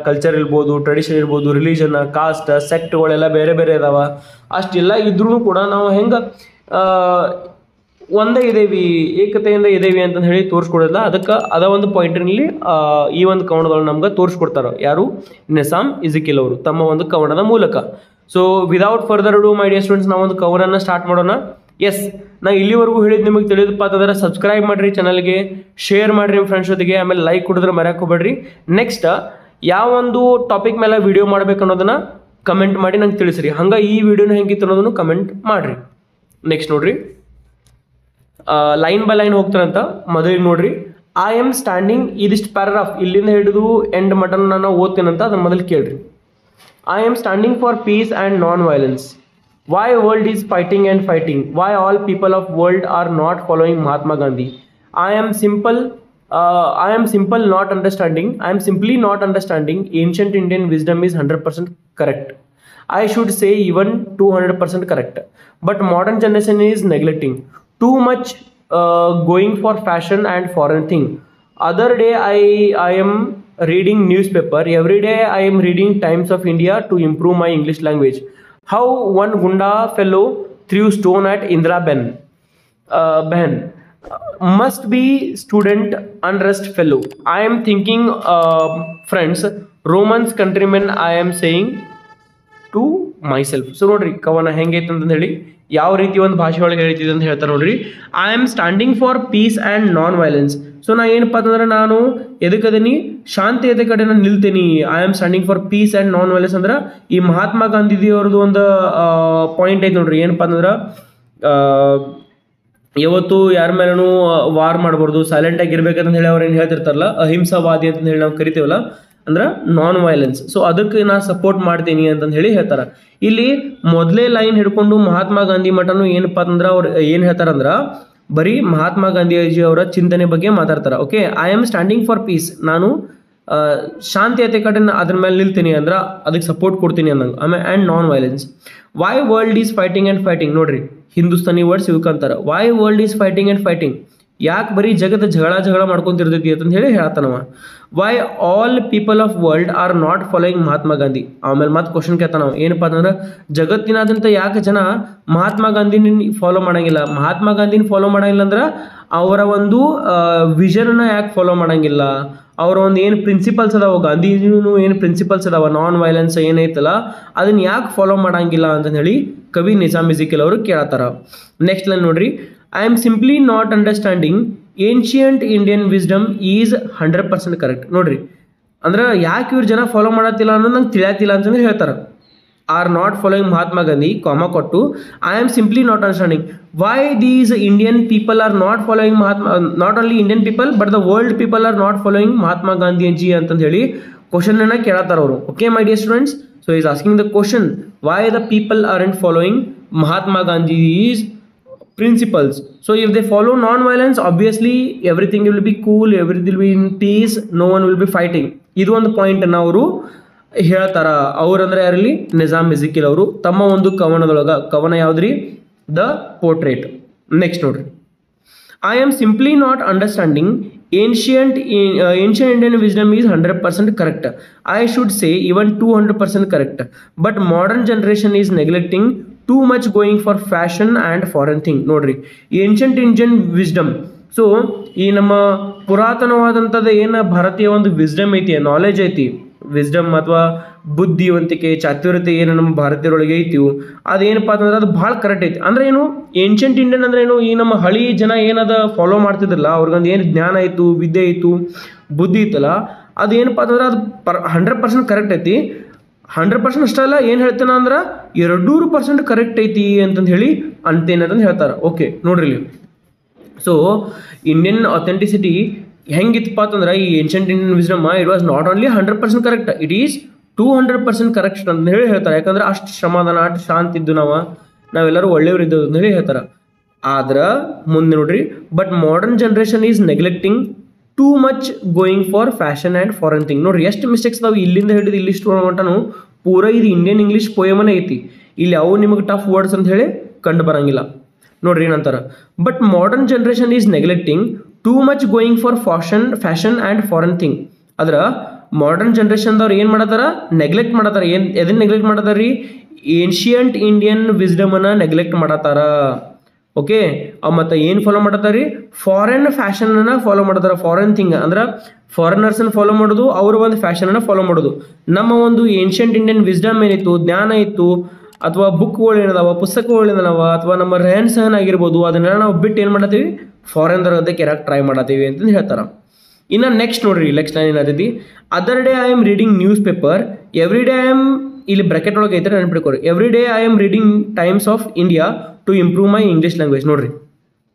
ಕಲ್ಚರ್ ಇರ್ಬೋದು, ಟ್ರೆಡಿಷನ್ ಇರ್ಬೋದು, ರಿಲಿಜನ್, ಕಾಸ್ಟ್, ಸೆಕ್ಟ್ಗಳೆಲ್ಲ ಬೇರೆ ಬೇರೆ ಇದಾವೆ. ಅಷ್ಟೆಲ್ಲ ಇದ್ರೂ ಕೂಡ ನಾವು ಹೆಂಗೆ ಒಂದೇ ಇದೇವಿ, ಏಕತೆಯಿಂದ ಇದೇವಿ ಅಂತ ಹೇಳಿ ತೋರಿಸ್ಕೊಡೋದಿಲ್ಲ. ಅದಕ್ಕೆ ಅದ ಒಂದು ಪಾಯಿಂಟ್ನಲ್ಲಿ ಈ ಒಂದು ಕವನದೊಳಗೆ ನಮ್ಗೆ ತೋರಿಸ್ಕೊಡ್ತಾರೆ ಯಾರು, ನಿಸಾಮ್ ಇಜಿಕಿಲ್ ಅವರು ತಮ್ಮ ಒಂದು ಕವನದ ಮೂಲಕ. So without further do my dear students, ನಾವು ಒಂದು ಕವನನ್ನು ಸ್ಟಾರ್ಟ್ ಮಾಡೋಣ. ಎಸ್, ನಾ ಇಲ್ಲಿವರೆಗೂ ಹೇಳಿದ್ದು ನಿಮಗೆ ತಿಳಿದಪ್ಪ ಅಂತಂದ್ರೆ ಸಬ್ಸ್ಕ್ರೈಬ್ ಮಾಡಿರಿ ಚಾನಲ್ಗೆ, ಶೇರ್ ಮಾಡಿರಿ ನಿಮ್ಮ ಫ್ರೆಂಡ್ಸ್ ಜೊತೆಗೆ, ಆಮೇಲೆ ಲೈಕ್ ಕೊಡಿದ್ರೆ ಮರ್ಯಾಕೆ ಹೋಗ್ಬೇಡ್ರಿ. ನೆಕ್ಸ್ಟ್ ಯಾವ ಒಂದು ಟಾಪಿಕ್ ಮೇಲೆ ವಿಡಿಯೋ ಮಾಡ್ಬೇಕು ಅನ್ನೋದನ್ನ ಕಮೆಂಟ್ ಮಾಡಿ ನಂಗೆ ತಿಳಿಸ್ರಿ. ಹಂಗೆ ಈ ವಿಡಿಯೋನ ಹೆಂಗಿತ್ತು ಅನ್ನೋದನ್ನು ಕಮೆಂಟ್ ಮಾಡಿರಿ. ನೆಕ್ಸ್ಟ್ ನೋಡ್ರಿ, ಲೈನ್ ಬೈ ಲೈನ್ ಹೋಗ್ತಾರಂತ. ಮೊದಲಿಗೆ ನೋಡ್ರಿ, ಐ ಆಮ್ ಸ್ಟ್ಯಾಂಡಿಂಗ್, ಇದಿಷ್ಟು ಪ್ಯಾರಾಗ್ರಾಫ್ ಇಲ್ಲಿಂದ ಹಿಡಿದು ಎಂಡ್ ಮಟನ್ ನಾನು ಓದ್ತೇನಂತ ಅದನ್ನ ಮೊದಲು ಕೇಳ್ರಿ. I am standing for peace and non violence. Why world is fighting and fighting? Why all people of world are not following Mahatma Gandhi? I am simple not understanding. I am simply not understanding. Ancient Indian wisdom is 100% correct. I should say even 200% correct. But modern generation is neglecting. Too much going for fashion and foreign thing. Other day I am reading newspaper. Every day I am reading Times of India to improve my English language. How one Gunda fellow threw stone at Indira Behan. Must be student unrest fellow. I am thinking friends, Romans countrymen I am saying to myself. So ನೋಡ್ರಿ ಕವನ ಹೆಂಗೈತೆ ಅಂತ ಹೇಳಿ ಯಾವ ರೀತಿ ಒಂದು ಭಾಷೆ ಒಳಗೆ ಹೇಳ್ತಿದೆ ಅಂತ ಹೇಳ್ತಾರೆ ನೋಡ್ರಿ. I am standing for peace and non violence. So ನಾ ಏನಪ್ಪ ಅಂತಂದ್ರೆ ನಾನು ಎದಕ್ಕದೀನಿ, ಶಾಂತಿಯತೆ ಕಡೆ ನಾನು ನಿಲ್ತೀನಿ. I am standing for peace and non violence ಅಂದ್ರೆ ಈ ಮಹಾತ್ಮ ಗಾಂಧೀಜಿಯವ್ರದ್ದು ಒಂದು ಪಾಯಿಂಟ್ ಐತೆ ನೋಡ್ರಿ. ಏನಪ್ಪ ಅಂತಂದ್ರೆ ಯಾವತ್ತು ಯಾರ ಮೇಲೂ ವಾರ್ ಮಾಡಬಾರ್ದು, ಸೈಲೆಂಟ್ ಆಗಿರ್ಬೇಕಂತ ಹೇಳಿ ಅವ್ರು ಏನು ಹೇಳ್ತಿರ್ತಾರಲ್ಲ, ಅಹಿಂಸಾವಾದಿ ಅಂತ ಹೇಳಿ ನಾವು ಕರಿತೀವಲ್ಲ, ಅಂದ್ರೆ ನಾನ್ ವೈಲೆನ್ಸ್. ಸೊ ಅದಕ್ಕೆ ನಾನು ಸಪೋರ್ಟ್ ಮಾಡ್ತೀನಿ ಅಂತಂದು ಹೇಳಿ ಹೇಳ್ತಾರೆ. ಇಲ್ಲಿ ಮೊದಲೇ ಲೈನ್ ಹಿಡ್ಕೊಂಡು ಮಹಾತ್ಮ ಗಾಂಧಿ ಮಠನು ಏನಪ್ಪ ಅಂತಂದ್ರೆ ಅವ್ರು ಏನು ಹೇಳ್ತಾರಂದ್ರೆ ಬರೀ ಮಹಾತ್ಮ ಗಾಂಧೀಜಿ ಅವರ ಚಿಂತನೆ ಬಗ್ಗೆ ಮಾತಾಡ್ತಾರೆ. Okay, I am standing for piece, ನಾನು ಶಾಂತಿಯತೆ ಕಡೆ ಅದ್ರ ಮೇಲೆ ನಿಲ್ತೀನಿ ಅಂದ್ರೆ ಅದಕ್ಕೆ ಸಪೋರ್ಟ್ ಕೊಡ್ತೀನಿ ಅನ್ನಂಗೆ. ಆಮೇಲೆ and non violence. Why world is fighting and fighting. ನೋಡ್ರಿ ಹಿಂದೂಸ್ತಾನಿ ವರ್ಡ್ಸ್ ಇವಕ್ಕಂತಾರೆ. Why world is fighting and fighting, ಯಾಕೆ ಬರೀ ಜಗತ್ತು ಜಗಳ ಮಾಡ್ಕೊಂತಿರ್ತೈತಿ ಅಂತ ಹೇಳಿ ಹೇಳ್ತಾನವ. Why all people of world are not following Mahatma Gandhi. ಆಮೇಲೆ ಮತ್ತೆ ಕ್ವಶನ್ ಕೇಳ್ತಾನವ, ಏನಪ್ಪ ಅಂತಂದ್ರೆ ಜಗತ್ತಿನಾದ್ಯಂತ ಯಾಕೆ ಜನ ಮಹಾತ್ಮ ಗಾಂಧಿನ ಫಾಲೋ ಮಾಡಂಗಿಲ್ಲ. ಮಹಾತ್ಮ ಗಾಂಧಿನ ಫಾಲೋ ಮಾಡಂಗಿಲ್ಲ ಅಂದ್ರೆ ಅವರ ಒಂದು ವಿಷನ್ನ ಯಾಕೆ ಫಾಲೋ ಮಾಡಂಗಿಲ್ಲ, ಅವರ ಒಂದು ಏನು ಪ್ರಿನ್ಸಿಪಲ್ಸ್ ಅದಾವ, ಗಾಂಧೀಜಿನೂ ಏನು ಪ್ರಿನ್ಸಿಪಲ್ಸ್ ಅದಾವ, ನಾನ್ ವೈಲೆನ್ಸ್ ಏನೈತಲ್ಲ ಅದನ್ನ ಯಾಕೆ ಫಾಲೋ ಮಾಡಂಗಿಲ್ಲ ಅಂತ ಹೇಳಿ ಕವಿ ನಿಸಾಮ್ ಇಜಿಕಿಲ್ ಅವರು ಕೇಳತ್ತಾರ. ನೆಕ್ಸ್ಟ್ ಲೈನ್ ನೋಡ್ರಿ, I am simply not understanding ancient Indian wisdom is 100% correct. ನೋಡ್ರಿ ಅಂದ್ರೆ ಯಾಕೆ ಇವ್ರು ಜನ ಫಾಲೋ ಮಾಡತ್ತಿಲ್ಲ ಅನ್ನೋದು ನಂಗೆ ತಿಳಿಯತ್ತಿಲ್ಲ ಅಂತಂದ್ರೆ ಹೇಳ್ತಾರೆ. Are not following Mahatma Gandhi comma ಕೊಟ್ಟು I am simply not understanding why these Indian people are not following Mahatma, not only Indian people but the world people are not following Mahatma Gandhiji ಅಂತಂದು ಹೇಳಿ ಕ್ವಶನ್ ಅನ್ನ ಕೇಳತ್ತಾರ ಅವರು. Okay my dear students, so is asking the question why the people are not following Mahatma Gandhi's principles. So if they follow non-violence, obviously everything will be cool, everything will be in peace, no one will be fighting. ಇದು ಒಂದು point ಅನ್ನ ಅವರು ಹೇಳ್ತಾರ. ಅವ್ರಂದ್ರೆ ಯಾರಲ್ಲಿ, ನಿಸಾಮ್ ಇಜಿಕಿಲ್ ಅವರು ತಮ್ಮ ಒಂದು ಕವನದೊಳಗ. ಕವನ ಯಾವ್ದ್ರಿ, ದ ಪೋರ್ಟ್ರೇಟ್. ನೆಕ್ಸ್ಟ್ ನೋಡ್ರಿ, I am simply not understanding ancient Indian wisdom is 100% correct. I should say even 200% correct. But modern generation is neglecting too much going for fashion and foreign thing. ನೋಡ್ರಿ ancient Indian wisdom, so ಈ ನಮ್ಮ ಪುರಾತನವಾದಂಥದ್ದು ಏನು ಭಾರತೀಯ ಒಂದು wisdom ಐತಿ, knowledge ಐತಿ, wisdom ಅಥವಾ ಬುದ್ಧಿವಂತಿಕೆ ಚಾತುರ್ಯತೆ ಏನು ನಮ್ಮ ಭಾರತೀಯರೊಳಗೆ ಐತಿ, ಅದೇನಪ್ಪ ಅಂತಂದ್ರೆ ಅದು ಭಾಳ ಕರೆಕ್ಟ್ ಐತಿ. ಅಂದ್ರೆ ಏನು ಏನ್ಷಂಟ್ ಇಂಡಿಯನ್ ಅಂದ್ರೆ ಏನು, ಈ ನಮ್ಮ ಹಳಿ ಜನ ಏನದ ಫಾಲೋ ಮಾಡ್ತಿದ್ರಲ್ಲ ಅವ್ರಿಗೊಂದು ಏನು ಜ್ಞಾನ ಆಯಿತು, ವಿದ್ಯೆ ಆಯಿತು, ಬುದ್ಧಿ ಇತ್ತಲ್ಲ, ಅದು ಏನಪ್ಪ ಅಂತಂದ್ರೆ ಅದು 100% ಕರೆಕ್ಟ್ ಐತಿ. 100% ಅಷ್ಟಲ್ಲ, ಏನು ಹೇಳ್ತೇನೆ ಅಂದ್ರೆ 200% ಕರೆಕ್ಟ್ ಐತಿ ಅಂತಂದು ಹೇಳಿ ಅಂತೇನಂತಂದು ಹೇಳ್ತಾರೆ. ಓಕೆ ನೋಡ್ರಿ ಇಲ್ಲಿ, ಸೊ ಇಂಡಿಯನ್ ಅಥೆಂಟಿಸಿಟಿ ಹೆಂಗಿತ್ತಪ್ಪ ಅಂತಂದ್ರೆ ಈ ancient Indian wisdom it was not only 100% correct, it is 200% correct ಅಂತ ಹೇಳಿ ಹೇಳ್ತಾರೆ. ಯಾಕಂದ್ರೆ ಅಷ್ಟು ಸಮಾಧಾನ, ಅಷ್ಟು ಶಾಂತಿ ಇದ್ದು ನಾವು ನಾವೆಲ್ಲರೂ ಒಳ್ಳೆಯವರು ಇದ್ದವು ಅಂತ ಹೇಳಿ ಹೇಳ್ತಾರೆ. ಆದ್ರೆ ಮುಂದೆ ನೋಡ್ರಿ, but modern generation is neglecting too much going for fashion and foreign thing. ನೋಡ್ರಿ ಎಷ್ಟು ಮಿಸ್ಟೇಕ್ಸ್ ಅದಾವೆ ಇಲ್ಲಿಂದ ಹಿಡಿದು ಇಲ್ಲಿ ಇಷ್ಟು ಮಟನು ಪೂರ ಇದು ಇಂಡಿಯನ್ ಇಂಗ್ಲೀಷ್ ಪೋಯಮನೇ ಐತಿ. ಇಲ್ಲಿ ಅವು ನಿಮಗೆ ಟಫ್ ವರ್ಡ್ಸ್ ಅಂತ ಹೇಳಿ ಕಂಡು ಬರಂಗಿಲ್ಲ. ನೋಡ್ರಿ ಏನಂತಾರೆ, but modern generation is neglecting too much going for fashion and foreign thing. ಆದ್ರೆ ಮಾಡರ್ನ್ ಜನ್ರೇಷನ್ದವ್ರು ಏನು ಮಾಡತ್ತಾರ, ನೆಗ್ಲೆಕ್ಟ್ ಮಾಡತ್ತಾರ. ಎದನ್ನ ನೆಗ್ಲೆಕ್ಟ್ ಮಾಡತ್ತಾರ ರೀ, ಏನ್ಷಿಯಂಟ್ ಇಂಡಿಯನ್ ವಿಸ್ಡಮನ್ನು ನೆಗ್ಲೆಕ್ಟ್ ಮಾಡತ್ತಾರ. ಓಕೆ, ಮತ್ತು ಏನು ಫಾಲೋ ಮಾಡತ್ತಾರ ರೀ, ಫಾರಿನ್ ಫ್ಯಾಷನನ್ನು ಫಾಲೋ ಮಾಡ್ತಾರೆ. ಫಾರಿನ್ ಥಿಂಗ್ ಅಂದ್ರೆ ಫಾರಿನರ್ಸನ್ನು ಫಾಲೋ ಮಾಡೋದು, ಅವರ ಒಂದು ಫ್ಯಾಷನನ್ನು ಫಾಲೋ ಮಾಡೋದು. ನಮ್ಮ ಒಂದು ಏನ್ಷಿಯಂಟ್ ಇಂಡಿಯನ್ ವಿಸ್ಡಮ್ ಏನಿತ್ತು, ಜ್ಞಾನ ಇತ್ತು, ಅಥವಾ ಬುಕ್ಗಳು ಏನದಾವ, ಪುಸ್ತಕಗಳು ಏನದಾವ, ಅಥವಾ ನಮ್ಮ ರೆಹನ್ ಸಹನ್ ಆಗಿರ್ಬೋದು, ಅದನ್ನೆಲ್ಲ ನಾವು ಬಿಟ್ಟು ಏನು ಮಾಡತ್ತೀವಿ, ಫಾರಿನ್ದರ ಅದಕ್ಕೆ ಇರಕ್ಕೆ ಟ್ರೈ ಮಾಡತ್ತೀವಿ ಅಂತಂದು ಹೇಳ್ತಾರೆ. ಇನ್ನು ನೆಕ್ಸ್ಟ್ ನೋಡ್ರಿ, ನೆಕ್ಸ್ಟ್ ಲೈನ್ ಏನೈತಿ, other day I am reading newspaper, every day I am, ಇಲ್ಲಿ ಬ್ರಾಕೆಟ್ ಒಳಗೆ ಐತೆ ನೆನ್ಪಿಟ್ಕೊರಿ, every day I am reading Times of India to improve my English language. ನೋಡ್ರಿ,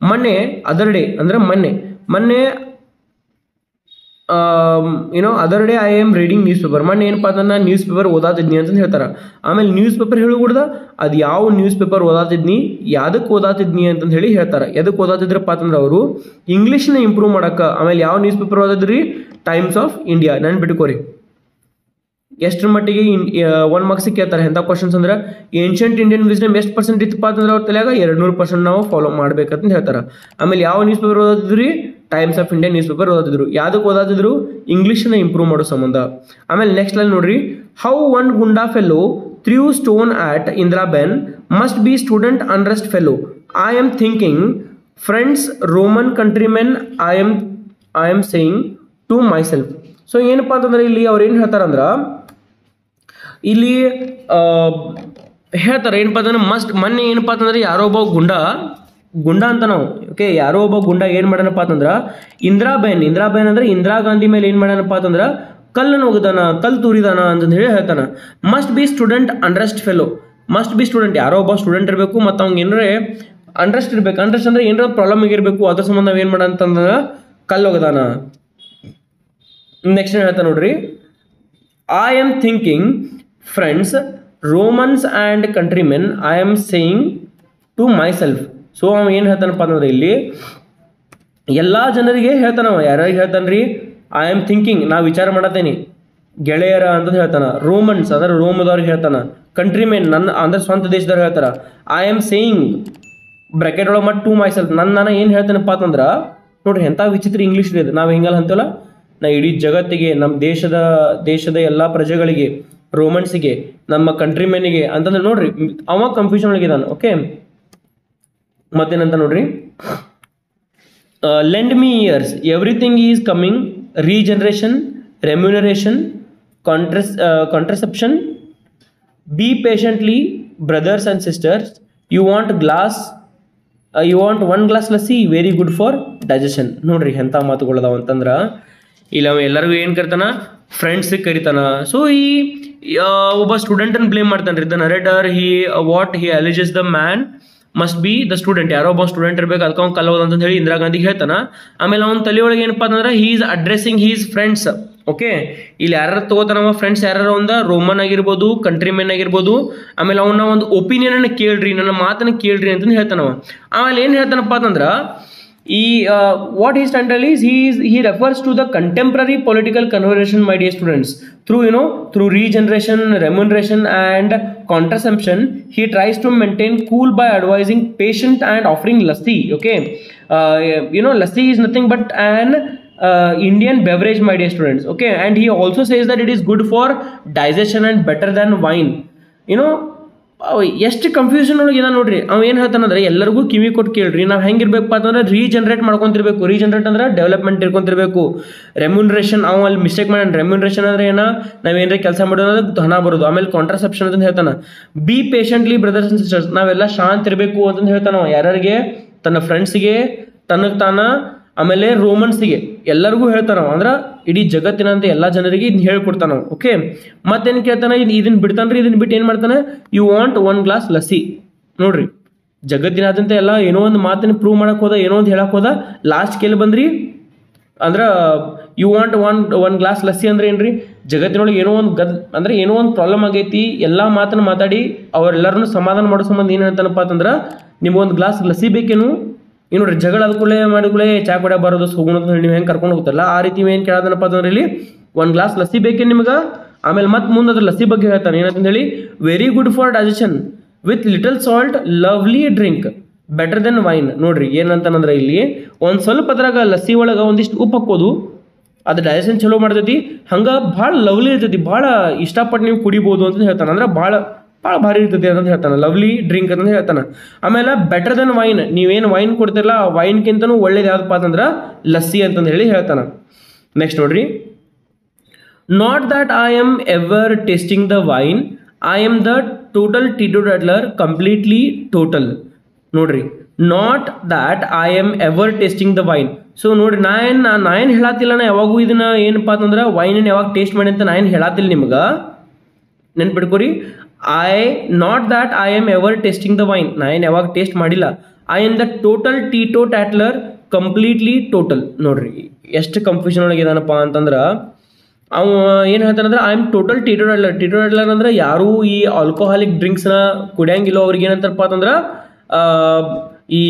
ಮೊನ್ನೆ ಅದರ್ ಡೇ ಅಂದ್ರೆ ಮೊನ್ನೆ other day I am reading newspaper. ಮೊನ್ನೆ ಏನಪ್ಪ ಅಂತಂದ್ರೆ ನ್ಯೂಸ್ ಪೇಪರ್ ಓದಾತಿದ್ನಿ ಅಂತ ಹೇಳ್ತಾರೆ. ಆಮೇಲೆ ನ್ಯೂಸ್ ಪೇಪರ್ ಹೇಳಿಬಿಡ್ದ ಅದು ಯಾವ ನ್ಯೂಸ್ ಪೇಪರ್ ಓದಾತಿದ್ನಿ, ಯಾವ್ದಕ್ಕೆ ಓದಾತಿದ್ನಿ ಅಂತಂದು ಹೇಳಿ ಹೇಳ್ತಾರೆ. ಎದಕ್ಕೆ ಓದಾತಿದ್ರಪ್ಪ ಅಂತಂದ್ರೆ ಅವರು ಇಂಗ್ಲೀಷ್ನ ಇಂಪ್ರೂವ್ ಮಾಡೋಕೆ. ಆಮೇಲೆ ಯಾವ ನ್ಯೂಸ್ ಪೇಪರ್ ಓದಿದ್ರಿ, ಟೈಮ್ಸ್ ಆಫ್ ಇಂಡಿಯಾ. ನೆನ್ಪಿಟ್ಕೋರಿ, ಎಷ್ಟರ ಮಟ್ಟಿಗೆ 1 ಮಾರ್ಕ್ಸಿಗೆ ಕೇಳ್ತಾರೆ ಎಂಥ ಕ್ವಶನ್ಸ್ ಅಂದ್ರೆ, ಏನ್ಷಿಯಂಟ್ ಇಂಡಿಯನ್ ವಿಸ್ಡಮ್ ಎಷ್ಟು ಪರ್ಸೆಂಟ್ ಇತ್ತಪ್ಪ ಅಂತಂದ್ರೆ ಅವ್ರ ತಲೆಯಾಗ 200% ನಾವು ಫಾಲೋ ಮಾಡ್ಬೇಕಂತ ಹೇಳ್ತಾರೆ. ಆಮೇಲೆ ಯಾವ ನ್ಯೂಸ್ ಪೇಪರ್ ಓದಿದ್ರಿ, Times of India newspaper ಓದಿದ್ರು. ಯಾವುದಕ್ಕೆ ಓದಾತಿದ್ರು, ಇಂಗ್ಲೀಷನ್ನ ಇಂಪ್ರೂವ್ ಮಾಡೋ ಸಂಬಂಧ. ಆಮೇಲೆ ನೆಕ್ಸ್ಟ್ ಲೈನ್ ನೋಡ್ರಿ, how one goonda fellow threw stone at Indira Ben must be student unrest fellow. I am thinking friends Roman countrymen I am saying to myself. So ಏನಪ್ಪ ಅಂತಂದ್ರೆ ಇಲ್ಲಿ ಅವ್ರು ಏನು ಹೇಳ್ತಾರಂದ್ರೆ, ಇಲ್ಲಿ ಹೇಳ್ತಾರೆ ಏನಪ್ಪ ಅಂತಂದ್ರೆ, ಮೊನ್ನೆ ಏನಪ್ಪ ಅಂತಂದ್ರೆ ಯಾರೋ ಒಬ್ಬ ಗುಂಡ ಅಂತ ನಾವು, ಓಕೆ, ಯಾರೋ ಒಬ್ಬ ಗುಂಡ ಏನು ಮಾಡ್ಯಾನಪ್ಪ ಅಂತಂದ್ರೆ, ಇಂದಿರಾ ಬೇನ್ ಅಂದ್ರೆ ಇಂದಿರಾ ಗಾಂಧಿ ಮೇಲೆ ಏನು ಮಾಡ್ಯಾನಪ್ಪ ಅಂತಂದ್ರೆ ಕಲ್ಲನ್ನು ಒಗದಾನ, ಕಲ್ಲು ತೂರಿದಾನ ಅಂತಂದು ಹೇಳಿ ಹೇಳ್ತಾನೆ. Must be student unrest fellow. Must be student, ಯಾರೋ ಒಬ್ಬ ಸ್ಟೂಡೆಂಟ್ ಇರಬೇಕು, ಮತ್ತು ಅವ್ನಿಗೆ ಏನರೇ ಅನ್ರೆಸ್ಟ್ ಇರಬೇಕು. ಅನ್ರೆಸ್ಟ್ ಅಂದ್ರೆ ಏನಾರ ಪ್ರಾಬ್ಲಮ್ ಆಗಿರಬೇಕು, ಅದ್ರ ಸಂಬಂಧ ಏನು ಮಾಡ ಅಂತಂದ್ರೆ ಕಲ್ಲು ಒಗದಾನ. ನೆಕ್ಸ್ಟ್ ಏನು ಹೇಳ್ತಾನೆ ನೋಡ್ರಿ, I am thinking friends Romans and countrymen I am saying to myself. So ಅವ ಏನು ಹೇಳ್ತಾನಪ್ಪ ಅಂತಂದ್ರೆ ಇಲ್ಲಿ ಎಲ್ಲ ಜನರಿಗೆ ಹೇಳ್ತಾನವ. ಯಾರ್ಯಾರಿಗೆ ಹೇಳ್ತಾನೆ ರೀ, ಐ ಆಮ್ ಥಿಂಕಿಂಗ್, ನಾ ವಿಚಾರ ಮಾಡತ್ತೇನೆ, ಗೆಳೆಯರ ಅಂತಂದು ಹೇಳ್ತಾನೆ. ರೋಮನ್ಸ್ ಅಂದ್ರೆ ರೋಮದವ್ರಿಗೆ ಹೇಳ್ತಾನೆ. ಕಂಟ್ರಿಮೆನ್ ನನ್ನ ಅಂದ್ರೆ ಸ್ವಂತ ದೇಶದವ್ರಿಗೆ ಹೇಳ್ತಾರ. ಐ ಆಮ್ ಸೇಯಿಂಗ್ ಬ್ರಾಕೆಟ್ ಒಳಗೆ ಮತ್ತು ಟು ಮೈ ಸೆಲ್ಫ್, ನಾನು ಏನು ಹೇಳ್ತೇನಪ್ಪ ಅಂತಂದ್ರೆ, ನೋಡ್ರಿ ಎಂಥ ವಿಚಿತ್ರ ಇಂಗ್ಲೀಷ್ ಇದೆ. ನಾವು ಹಿಂಗಲ್ಲ ಅಂತಲ್ಲ, ನಾ ಇಡೀ ಜಗತ್ತಿಗೆ, ನಮ್ಮ ದೇಶದ ಎಲ್ಲ ಪ್ರಜೆಗಳಿಗೆ, ರೋಮನ್ಸಿಗೆ, ನಮ್ಮ ಕಂಟ್ರಿಮೆನ್ನಿಗೆ ಅಂತಂದ್ರೆ ನೋಡ್ರಿ ಅವ ಕನ್ಫ್ಯೂಷನ್ ಒಳಗಿದಾನೆ. ಓಕೆ, ಮತ್ತೇನಂತ ನೋಡ್ರಿ, lend me ears everything is coming, regeneration, remuneration, contraception, be patiently brothers and sisters, you want one glass lassi, very good for digestion. ನೋಡ್ರಿ ಎಂಥ ಮಾತುಗಳದಾವ ಅಂತಂದ್ರೆ, ಇಲ್ಲ ಅವ ಎಲ್ಲರಿಗೂ ಏನು ಕರಿತಾನ, ಫ್ರೆಂಡ್ಸಿಗೆ ಕರಿತಾನ. ಸೊ ಈ ಒಬ್ಬ ಸ್ಟೂಡೆಂಟನ್ನು ಬ್ಲೇಮ್ ಮಾಡ್ತಾನೆ ರೀ. The narrator he alleges the man must be the student. ಯಾರೋ ಒಬ್ಬ ಸ್ಟೂಡೆಂಟ್ ಇರಬೇಕು, ಅದಕ್ಕೆ ಅವ್ನು ಕಲೋದು ಅಂತ ಹೇಳಿ ಇಂದಿರಾ ಗಾಂಧಿಗೆ ಹೇಳ್ತಾನೆ. ಆಮೇಲೆ ಅವ್ನ ತಲೆಯೊಳಗೆ ಏನಪ್ಪ ಅಂತಂದ್ರೆ, he is addressing his friends. Okay, ಇಲ್ಲಿ ಯಾರು ತಗೋತಾನವ ಫ್ರೆಂಡ್ಸ್, ಯಾರು ಒಂದು ರೋಮನ್ ಆಗಿರ್ಬೋದು, ಕಂಟ್ರಿಮೆನ್ ಆಗಿರ್ಬೋದು. ಆಮೇಲೆ ಅವನ ಒಂದು ಒಪಿನಿಯನನ್ನು ಕೇಳ್ರಿ, ನನ್ನ ಮಾತನ್ನು ಕೇಳ್ರಿ ಅಂತಂದು ಹೇಳ್ತಾನವ. ಆಮೇಲೆ ಏನು ಹೇಳ್ತಾನಪ್ಪ ಅಂತಂದ್ರೆ, what he standard is, he refers to the contemporary political conversation, my dear students, through regeneration, remuneration and contraception. He tries to maintain cool by advising patient and offering lassi. Okay, lassi is nothing but an Indian beverage, my dear students. Okay, and he also says that it is good for digestion and better than wine. ಎಷ್ಟು confusion ಒಳಗಿದೆ ನೋಡ್ರಿ. ಅವ ಏನು ಹೇಳ್ತಾನಂದ್ರೆ, ಎಲ್ಲರಿಗೂ ಕಿವಿ ಕೊಟ್ಟು ಕೇಳ್ರಿ, ನಾವು ಹೆಂಗಿರ್ಬೇಕಪ್ಪ ಅಂತಂದ್ರೆ regenerate ಮಾಡ್ಕೊತಿರ್ಬೇಕು. Regenerate ಅಂದ್ರೆ ಡೆವಲಪ್ಮೆಂಟ್ ಇರ್ಕೊಂತಿರ್ಬೇಕು. ರೆಮ್ಯುನರೇಷನ್, ಅವ ಅಲ್ಲಿ ಮಿಸ್ಟೇಕ್ ಮಾಡ್ಯಾನ. ರೆಮ್ಯುನರೇಷನ್ ಅಂದ್ರೆ ಏನ, ನಾವೇನ್ರಿ ಕೆಲಸ ಮಾಡೋದು ಹಣ ಬರೋದು. ಆಮೇಲೆ ಕಾಂಟ್ರಸೆಪ್ಷನ್ ಅಂತ ಹೇಳ್ತಾನೆ. B patiently brothers and sisters, ನಾವೆಲ್ಲ ಶಾಂತ ಇರಬೇಕು ಅಂತಂದು ಹೇಳ್ತಾನ. ಯಾರ್ಯಾರಿಗೆ, ತನ್ನ ಫ್ರೆಂಡ್ಸಿಗೆ, ತನಗೆ ತಾನ, ಆಮೇಲೆ ರೋಮನ್ಸಿಗೆ, ಎಲ್ಲರಿಗೂ ಹೇಳ್ತಾನ. ಅಂದ್ರೆ ಇಡೀ ಜಗತ್ತಿನಂತ ಎಲ್ಲ ಜನರಿಗೆ ಇದನ್ನ ಹೇಳ್ಕೊಡ್ತಾನ. ಓಕೆ, ಮತ್ತೇನು ಕೇಳ್ತಾನೆ, ಇದನ್ನ ಬಿಡ್ತಾನ್ರಿ. ಇದನ್ನ ಬಿಟ್ಟು ಏನು ಮಾಡ್ತಾನೆ, ಯು ವಾಂಟ್ 1 ಗ್ಲಾಸ್ ಲಸ್ಸಿ. ನೋಡ್ರಿ, ಜಗತ್ತಿನಾದ್ಯಂತ ಎಲ್ಲ ಏನೋ ಒಂದು ಮಾತನ್ನು ಪ್ರೂವ್ ಮಾಡಕ್ಕೆ ಹೋದ, ಏನೋ ಒಂದು ಹೇಳಕ್ಕೆ ಹೋದ, ಲಾಸ್ಟ್ ಕೇಳಿ ಬಂದ್ರಿ ಅಂದ್ರೆ you want one glass lassi ಅಂದ್ರೆ ಏನ್ರಿ, ಜಗತ್ತಿನೊಳಗೆ ಏನೋ ಒಂದು ಅಂದರೆ ಏನೋ ಒಂದು ಪ್ರಾಬ್ಲಮ್ ಆಗೈತಿ, ಎಲ್ಲ ಮಾತನ್ನು ಮಾತಾಡಿ ಅವರೆಲ್ಲರನ್ನು ಸಮಾಧಾನ ಮಾಡೋ ಸಂಬಂಧ ಏನು ಹೇಳ್ತಾನಪ್ಪ ಅಂತಂದ್ರೆ ನಿಮ್ಗೊಂದು ಗ್ಲಾಸ್ ಲಸಿ ಬೇಕೇನು, ಏನು ನೋಡ್ರಿ ಜಗಳ ಅದಕ್ಕೂಳೆ ಮಾಡಿದ್ಕೂಳೆ ಚಾ ಕೂಡ ಬರೋದು ಹೋಗೋಣ ಅಂತ ಹೇಳಿ ನೀವು ಹೆಂಗೆ ಕರ್ಕೊಂಡು ಹೋಗ್ತಾರಲ್ಲ ಆ ರೀತಿ ಏನು ಕೇಳೋದನಪ್ಪ ಅಂತಂದ್ರೆ ಇಲ್ಲಿ ಒಂದು ಗ್ಲಾಸ್ ಲಸಿ ಬೇಕೇ ನಿಮ್ಗೆ. ಆಮೇಲೆ ಮತ್ತೆ ಮುಂದೆ ಅದ್ರ ಲಸಿ ಬಗ್ಗೆ ಹೇಳ್ತಾನೆ ಏನಂತ ಹೇಳಿ, very good for digestion with little salt, lovely drink better then wine. ನೋಡ್ರಿ ಏನಂತಾನಂದ್ರೆ ಇಲ್ಲಿ ಒಂದು ಸ್ವಲ್ಪ ಅದ್ರಾಗ ಲಸ್ಸಿ ಒಳಗೆ ಒಂದಿಷ್ಟು ಉಪ್ಪು ಹಾಕೋದು, ಅದು ಡೈಜೆಷನ್ ಚಲೋ ಮಾಡ್ತೈತಿ, ಹಂಗೆ ಭಾಳ ಲವ್ಲಿ ಇರ್ತೈತಿ, ಭಾಳ ಇಷ್ಟಪಟ್ಟು ನೀವು ಕುಡಿಬೋದು ಅಂತ ಹೇಳ್ತಾನೆ. ಅಂದ್ರೆ ಭಾಳ ಭಾರಿ ಇರ್ತೈತಿ ಅಂತ ಹೇಳ್ತಾನೆ, ಲವ್ಲಿ ಡ್ರಿಂಕ್ ಅಂತ ಹೇಳ್ತಾನೆ. ಆಮೇಲೆ ಬೆಟರ್ ದೆನ್ ವೈನ್, ನೀವೇನು ವೈನ್ ಕೊಡ್ತಿರಲ್ಲ ಆ ವೈನ್ಗಿಂತನೂ ಒಳ್ಳೇದು ಯಾವುದಪ್ಪ ಅಂತಂದ್ರೆ ಲಸ್ಸಿ ಅಂತಂದು ಹೇಳಿ ಹೇಳ್ತಾನೆ. ನೆಕ್ಸ್ಟ್ ನೋಡ್ರಿ, not that I am ever tasting the wine, I am the total teetotaller, completely total. ನೋಡ್ರಿ, not that I am ever tasting the wine. So ನೋಡ್ರಿ ನಾ ಏನು ಹೇಳತ್ತಿಲ್ಲ, ನಾ ಯಾವಾಗೂ ಇದನ್ನ ಏನಪ್ಪ ಅಂತಂದ್ರೆ ವೈನನ್ನು ಯಾವಾಗ ಟೇಸ್ಟ್ ಮಾಡಿ ಅಂತ ನಾ ಏನು ಹೇಳತ್ತಿಲ್ಲ ನಿಮ್ಗೆ, ನೆನ್ಪಿಡ್ಕೊರಿ. Not that I am ever tasting the wine, ನಾ ಏನು ಯಾವಾಗ ಟೇಸ್ಟ್ ಮಾಡಿಲ್ಲ. I am the total teetotaller, completely total. ನೋಡ್ರಿ ಎಷ್ಟು ಕನ್ಫ್ಯೂಷನ್ ಒಳಗೆ ಇದಾನಪ್ಪ ಅಂತಂದ್ರೆ ಅವ ಏನು ಹೇಳ್ತಾನಂದ್ರೆ I am total teetotaller. Teetotaller ಅಂದ್ರೆ ಯಾರೂ ಈ ಆಲ್ಕೋಹಾಲಿಕ್ ಡ್ರಿಂಕ್ಸ್ನ ಕುಡಿಯಂಗಿಲ್ಲ ಅವ್ರಿಗೆ ಏನಂತಾರಪ್ಪ ಅಂತಂದ್ರೆ ಈ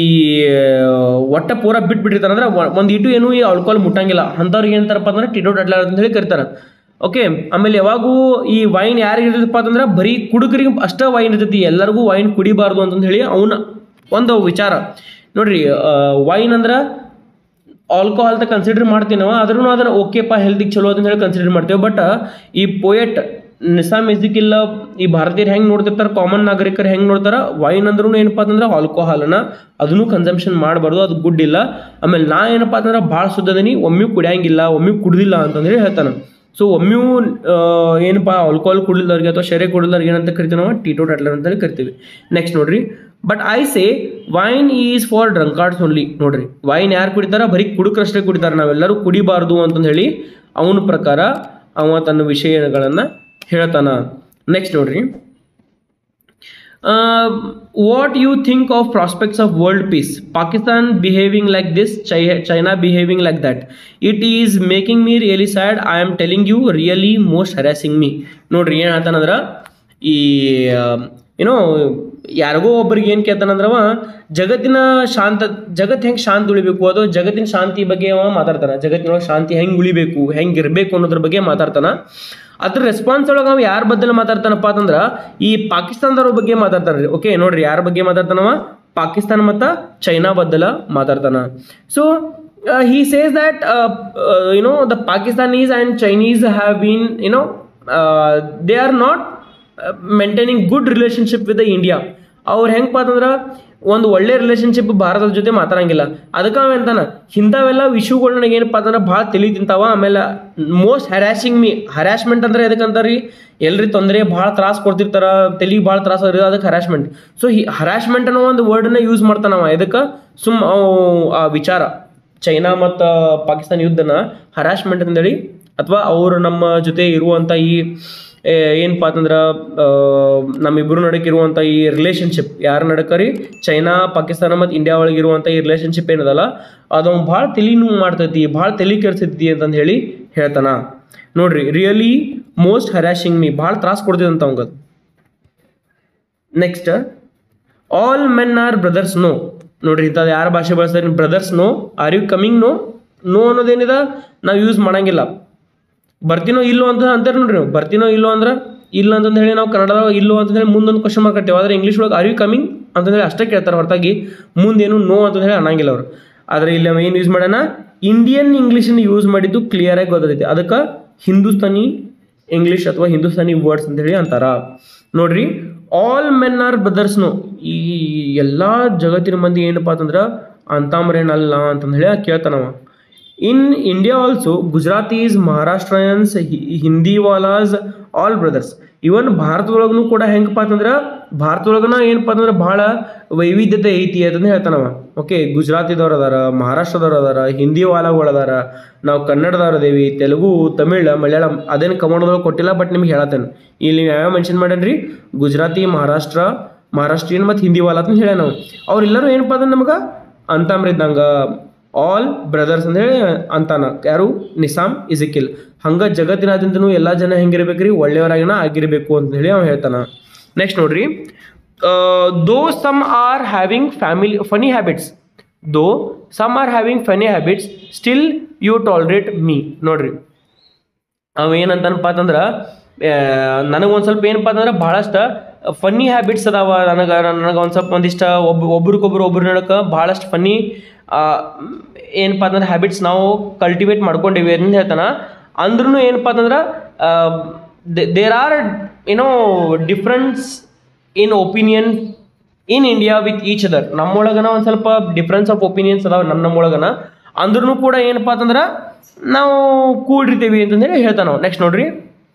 ಒಟ್ಟ ಪೂರ ಬಿಟ್ಬಿಟ್ಟಿರ್ತಾರೆ, ಅಂದ್ರೆ ಒಂದು ಇಟು ಏನು ಈ ಆಲ್ಕೋಹಾಲ್ ಮುಟ್ಟಂಗಿಲ್ಲ ಅಂಥವ್ರಿಗೆ ಏನಂತಾರಪ್ಪ ಅಂದ್ರೆ ಟೀಟೋಟ್ಯಾಟ್ಲರ್ ಅಂತ ಹೇಳಿ ಕರಿತಾರೆ. ಓಕೆ, ಆಮೇಲೆ ಯಾವಾಗೂ ಈ ವೈನ್ ಯಾರಿಗೆ ಇರ್ತದಪ್ಪ ಅಂತಂದ್ರೆ ಬರೀ ಕುಡುಕರಿಗೆ ಅಷ್ಟೇ ವೈನ್ ಇರ್ತೈತಿ, ಎಲ್ಲರಿಗೂ ವೈನ್ ಕುಡಿಬಾರ್ದು ಅಂತಂದು ಹೇಳಿ ಅವನ ಒಂದು ವಿಚಾರ. ನೋಡ್ರಿ ವೈನ್ ಅಂದ್ರೆ ಆಲ್ಕೋಹಾಲ್ ಅಂತ ಕನ್ಸಿಡರ್ ಮಾಡ್ತೀವಿ ನಾವು, ಆದ್ರೂ ಅದನ್ನು ಓಕೆಪ್ಪ ಹೆಲ್ತಿಗೆ ಚಲೋ ಅಂತ ಹೇಳಿ ಕನ್ಸಿಡರ್ ಮಾಡ್ತೇವೆ. ಬಟ್ ಈ ಪೋಯೆಟ್ ನಿಸಾಮ್ ಎಜ್ಜಿಕಿಲ್ಲ ಈ ಭಾರತೀಯರು ಹೆಂಗೆ ನೋಡ್ತಿರ್ತಾರೆ, ಕಾಮನ್ ನಾಗರಿಕರು ಹೆಂಗೆ ನೋಡ್ತಾರೆ, ವೈನ್ ಅಂದ್ರೂ ಏನಪ್ಪ ಅಂತಂದ್ರೆ ಆಲ್ಕೋಹಾಲನ್ನ ಅದನ್ನು ಕನ್ಸಂಪ್ಷನ್ ಮಾಡಬಾರ್ದು, ಅದು ಗುಡ್ ಇಲ್ಲ. ಆಮೇಲೆ ನಾ ಏನಪ್ಪ ಅಂತಂದ್ರೆ ಭಾಳ ಶುದ್ಧದೀನಿ, ಒಮ್ಮೆ ಕುಡಿಯಂಗಿಲ್ಲ, ಒಮ್ಮೆ ಕುಡ್ದಿಲ್ಲ ಅಂತಂದ್ರೆ ಹೇಳ್ತಾನೆ. ಸೊ ಒಮ್ಮೆ ಏನಪ್ಪ ಆಲ್ಕೋಹಾಲ್ ಕುಡಿಲ್ದವ್ರಿಗೆ ಅಥವಾ ಶೆರೆ ಕುಡಿಲ್ದವ್ರಿಗೆ ಏನಂತ ಕರಿತೀವಿ ನಾವು, ಟೀಟೋಟ್ಯಾಟ್ಲರ್ ಅಂತೇಳಿ ಕರಿತೀವಿ. ನೆಕ್ಸ್ಟ್ ನೋಡ್ರಿ, but I say wine is for drunkards only. ನೋಡ್ರಿ ವೈನ್ ಯಾರು ಕುಡಿತಾರ, ಬರೀ ಕುಡುಕರಷ್ಟೇ ಕುಡಿತಾರೆ, ನಾವೆಲ್ಲರೂ ಕುಡಿಬಾರ್ದು ಅಂತಂದು ಹೇಳಿ ಅವನ ಪ್ರಕಾರ ಅವ ತನ್ನ ವಿಷಯಗಳನ್ನು ಹೇಳ್ತಾನ. ನೆಕ್ಸ್ಟ್ ನೋಡ್ರಿ, what you think of prospects of world peace, Pakistan behaving like this, China behaving like that, it is making me really sad, I am telling you really most harassing me. ನೋಡ್ರಿ ಏನು ಹೇಳ್ತಾನಂದ್ರೆ ಈ ಏನೋ ಯಾರಿಗೋ ಒಬ್ಬರಿಗೆ ಏನು ಕೇಳ್ತಾನಂದ್ರವ ಜಗತ್ತು ಹೆಂಗೆ ಶಾಂತಿ ಉಳಿಬೇಕು, ಅದು ಜಗತ್ತಿನ ಶಾಂತಿ ಬಗ್ಗೆ ಅವ ಮಾತಾಡ್ತಾನೆ, ಜಗತ್ತಿನೊಳಗೆ ಶಾಂತಿ ಹೆಂಗೆ ಉಳಿಬೇಕು, ಹೆಂಗೆ ಇರಬೇಕು ಅನ್ನೋದ್ರ ಬಗ್ಗೆ ಮಾತಾಡ್ತಾನೆ. ಅದ್ರ ರೆಸ್ಪಾನ್ಸ್ ಒಳಗೆ ಅವ ಯಾರ ಬದಲು ಮಾತಾಡ್ತಾನಪ್ಪ ಅಂತಂದ್ರೆ ಈ ಪಾಕಿಸ್ತಾನದವ್ರ ಬಗ್ಗೆ ಮಾತಾಡ್ತಾನೆ. ಓಕೆ ನೋಡ್ರಿ ಯಾರ ಬಗ್ಗೆ ಮಾತಾಡ್ತಾನವ, ಪಾಕಿಸ್ತಾನ ಮತ್ತು ಚೈನಾ ಬದಲ ಮಾತಾಡ್ತಾನ. So he says that the Pakistanis and Chinese have been they are not maintaining good relationship with the India. ಅವ್ರು ಹೆಂಗಪ್ಪ ಅಂತಂದ್ರೆ ಒಂದು ಒಳ್ಳೆ ರಿಲೇಷನ್ಶಿಪ್ ಭಾರತದ ಜೊತೆ ಮಾತಾಡಂಗಿಲ್ಲ. ಅದಕ್ಕೆ ಅವ ಅಂತಾನ ಇಂಥವೆಲ್ಲ ವಿಷಯಗಳು ನನಗೆ ಏನಪ್ಪ ಅಂತಂದ್ರೆ ಭಾಳ ತಲೆ ತಿಂತಾವ. ಆಮೇಲೆ ಮೋಸ್ಟ್ ಹ್ಯಾರಾಸಿಂಗ್ ಮೀ, ಹ್ಯಾರಾಸ್ಮೆಂಟ್ ಅಂದ್ರೆ ಎದಕ್ಕಂತಾರೀ, ಎಲ್ರಿ ತೊಂದರೆ ಭಾಳ ತ್ರಾಸ ಕೊಡ್ತಿರ್ತಾರ, ತಲೆಗೆ ಭಾಳ ತ್ರಾಸ ಇರೋದು, ಅದಕ್ಕೆ ಹ್ಯಾರಾಸ್ಮೆಂಟ್. ಸೊ ಹ್ಯಾರಾಸ್ಮೆಂಟ್ ಅನ್ನೋ ಒಂದು ವರ್ಡನ್ನ ಯೂಸ್ ಮಾಡ್ತಾನವ. ಎದಕ್ಕೆ ಆ ವಿಚಾರ ಚೈನಾ ಮತ್ತು ಪಾಕಿಸ್ತಾನ ಯುದ್ಧನ ಹ್ಯಾರಾಸ್ಮೆಂಟ್ ಅಂತೇಳಿ, ಅಥವಾ ಅವರು ನಮ್ಮ ಜೊತೆ ಇರುವಂಥ ಈ ಏನಪ್ಪ ಅಂತಂದ್ರೆ ನಮ್ಮಿಬ್ಬರು ನಡಕ್ಕೆ ಇರುವಂಥ ಈ ರಿಲೇಷನ್ಶಿಪ್, ಯಾರ ನಡಕರಿ ಚೈನಾ ಪಾಕಿಸ್ತಾನ ಮತ್ತು ಇಂಡಿಯಾ ಒಳಗೆ ಇರುವಂಥ ಈ ರಿಲೇಷನ್ಶಿಪ್ ಏನದಲ್ಲ ಅದು ಭಾಳ ತಲೆ ನೋವು ಮಾಡ್ತೈತಿ, ಭಾಳ ತಲೆ ಕೆಡ್ಸೈತಿ ಅಂತಂದು ಹೇಳಿ ಹೇಳ್ತಾನ. ನೋಡ್ರಿ ರಿಯಲಿ ಮೋಸ್ಟ್ ಹ್ಯಾರಾಸಿಂಗ್ ಮೀ, ಭಾಳ ತ್ರಾಸ ಕೊಡ್ತಿದಂತ ಅವಂಗ. Next, all men are brothers no. ನೋಡ್ರಿ ಇಂಥದ್ದು ಯಾರ ಭಾಷೆ ಬಳಸ್ತಾರೆ, brothers no, are you coming no. No ಅನ್ನೋದೇನಿದೆ ನಾವು ಯೂಸ್ ಮಾಡಂಗಿಲ್ಲ. ಬರ್ತೀನೋ ಇಲ್ಲೋ ಅಂತ ಅಂತಾರೆ ನೋಡ್ರಿ, ನಾವು ಬರ್ತೀನೋ ಇಲ್ಲೋ ಅಂದ್ರೆ ಇಲ್ಲ ಅಂತಂದು ಹೇಳಿ ನಾವು ಕನ್ನಡದಾಗ ಇಲ್ಲೋ ಅಂತಂದೇಳಿ ಮುಂದೊಂದು ಕ್ವಶನ್ ಮಾರ್ಕ್ ಕಟ್ಟೇವೆ. ಆದರೆ ಇಂಗ್ಲೀಷ್ ಒಳಗೆ ಆರ್ ಯು ಕಮಿಂಗ್ ಅಂತಂದೇಳಿ ಅಷ್ಟೇ ಕೇಳ್ತಾರೆ, ಹೊರತಾಗಿ ಮುಂದೇನು ನೋ ಅಂತಂದು ಹೇಳಿ ಅನ್ನಂಗಿಲ್ಲ ಅವರು. ಆದರೆ ಇಲ್ಲಿ ಏನು ಯೂಸ್ ಮಾಡೋಣ, ಇಂಡಿಯನ್ ಇಂಗ್ಲೀಷನ್ನು ಯೂಸ್ ಮಾಡಿದ್ದು ಕ್ಲಿಯರಾಗಿ ಗೊತ್ತೈತಿ. ಅದಕ್ಕೆ ಹಿಂದೂಸ್ತಾನಿ ಇಂಗ್ಲೀಷ್ ಅಥವಾ ಹಿಂದೂಸ್ತಾನಿ ವರ್ಡ್ಸ್ ಅಂತೇಳಿ ಅಂತಾರ. ನೋಡ್ರಿ all men are brothers no, ಈ ಎಲ್ಲ ಜಗತ್ತಿನ ಮಂದಿ ಏನಪ್ಪ ಅಂತಂದ್ರೆ ಅಂತಾಮ್ರೇನಲ್ಲ ಅಂತಂದು ಹೇಳಿ ಕೇಳ್ತಾನವ. In India also Gujaratis, Maharashtrians, Hindiwalas all brothers. Even ಭಾರತದೊಳಗೂ ಕೂಡ ಹೆಂಗಪ್ಪ ಅಂತಂದ್ರೆ ಭಾರತದೊಳಗನ ಏನಪ್ಪ ಅಂತಂದ್ರೆ ಭಾಳ ವೈವಿಧ್ಯತೆ ಐತಿ ಅಂತಂದು ಹೇಳ್ತಾನವ. ಓಕೆ, ಗುಜರಾತಿದವ್ರು ಅದಾರ, ಮಹಾರಾಷ್ಟ್ರದವ್ರು ಅದಾರ, ಹಿಂದಿವಾಲಾಗಳು ಅದಾರ, ನಾವು ಕನ್ನಡದವ್ರು ಅದೇವಿ, ತೆಲುಗು, ತಮಿಳ್, ಮಲಯಾಳಂ ಅದೇನು ಕನ್ನಡದೊಳಗೆ ಕೊಟ್ಟಿಲ್ಲ, ಬಟ್ ನಿಮ್ಗೆ ಹೇಳತ್ತೇನೆ. ಇಲ್ಲಿ ಯಾವ್ಯಾವ ಮೆನ್ಷನ್ ಮಾಡೇನ್ರಿ, ಗುಜರಾತಿ, ಮಹಾರಾಷ್ಟ್ರೀಯನ್ ಮತ್ತು ಹಿಂದಿವಾಲ ಅಂತ ಹೇಳ ನಾವು. ಅವ್ರೆಲ್ಲರೂ ಏನಪ್ಪ ಅಂದ್ರೆ ನಮ್ಗೆ ಅಂತಾಮ್ರ ಇದ್ದಂಗೆ, ಆಲ್ ಬ್ರದರ್ಸ್ ಅಂತ ಹೇಳಿ ಅಂತಾನ ಯಾರು ನಿಸಾಮ್ ಇಜಿಕಿಲ್. ಹಂಗೆ ಜಗತ್ತಿನಾದ್ಯಂತನೂ ಎಲ್ಲ ಜನ ಹೆಂಗಿರ್ಬೇಕ್ರಿ ಒಳ್ಳೆಯವರಾಗಿನ ಆಗಿರಬೇಕು ಅಂತ ಹೇಳಿ ಅವ್ನು ಹೇಳ್ತಾನ. ನೆಕ್ಸ್ಟ್ ನೋಡ್ರಿ, though some are having funny habits, though some are having funny habits still you tolerate me. ನೋಡ್ರಿ ಅವ ಏನಂತನಪ್ಪ ಅಂತಂದ್ರೆ ನನಗೊಂದು ಸ್ವಲ್ಪ ಏನಪ್ಪ ಅಂತಂದ್ರೆ ಭಾಳಷ್ಟು ಫನ್ನಿ ಹ್ಯಾಬಿಟ್ಸ್ ಅದಾವ, ನನಗೆ ಒಂದು ಸ್ವಲ್ಪ ಒಂದಿಷ್ಟು ಒಬ್ರಿಗೊಬ್ರು ನಡಕ್ಕೆ ಭಾಳಷ್ಟು ಫನ್ನಿ ಏನಪ್ಪ ಅಂತಂದ್ರೆ ಹ್ಯಾಬಿಟ್ಸ್ ನಾವು ಕಲ್ಟಿವೇಟ್ ಮಾಡ್ಕೊಂಡಿವಿ ಅಂತ ಹೇಳ್ತಾನೆ. ಅಂದ್ರೂ ಏನಪ್ಪ ಅಂತಂದ್ರೆ there are difference in opinion in India with each other. ನಮ್ಮೊಳಗನ ಒಂದು ಸ್ವಲ್ಪ ಡಿಫ್ರೆನ್ಸ್ ಆಫ್ ಒಪಿನಿಯನ್ಸ್ ಅದಾವ ನಮ್ಮೊಳಗನ, ಅಂದ್ರೂ ಕೂಡ ಏನಪ್ಪ ಅಂತಂದ್ರೆ ನಾವು ಕೂಡಿರ್ತೀವಿ ಅಂತಂದೇಳಿ ಹೇಳ್ತಾನೆ ನಾವು. ನೆಕ್ಸ್ಟ್ ನೋಡ್ರಿ,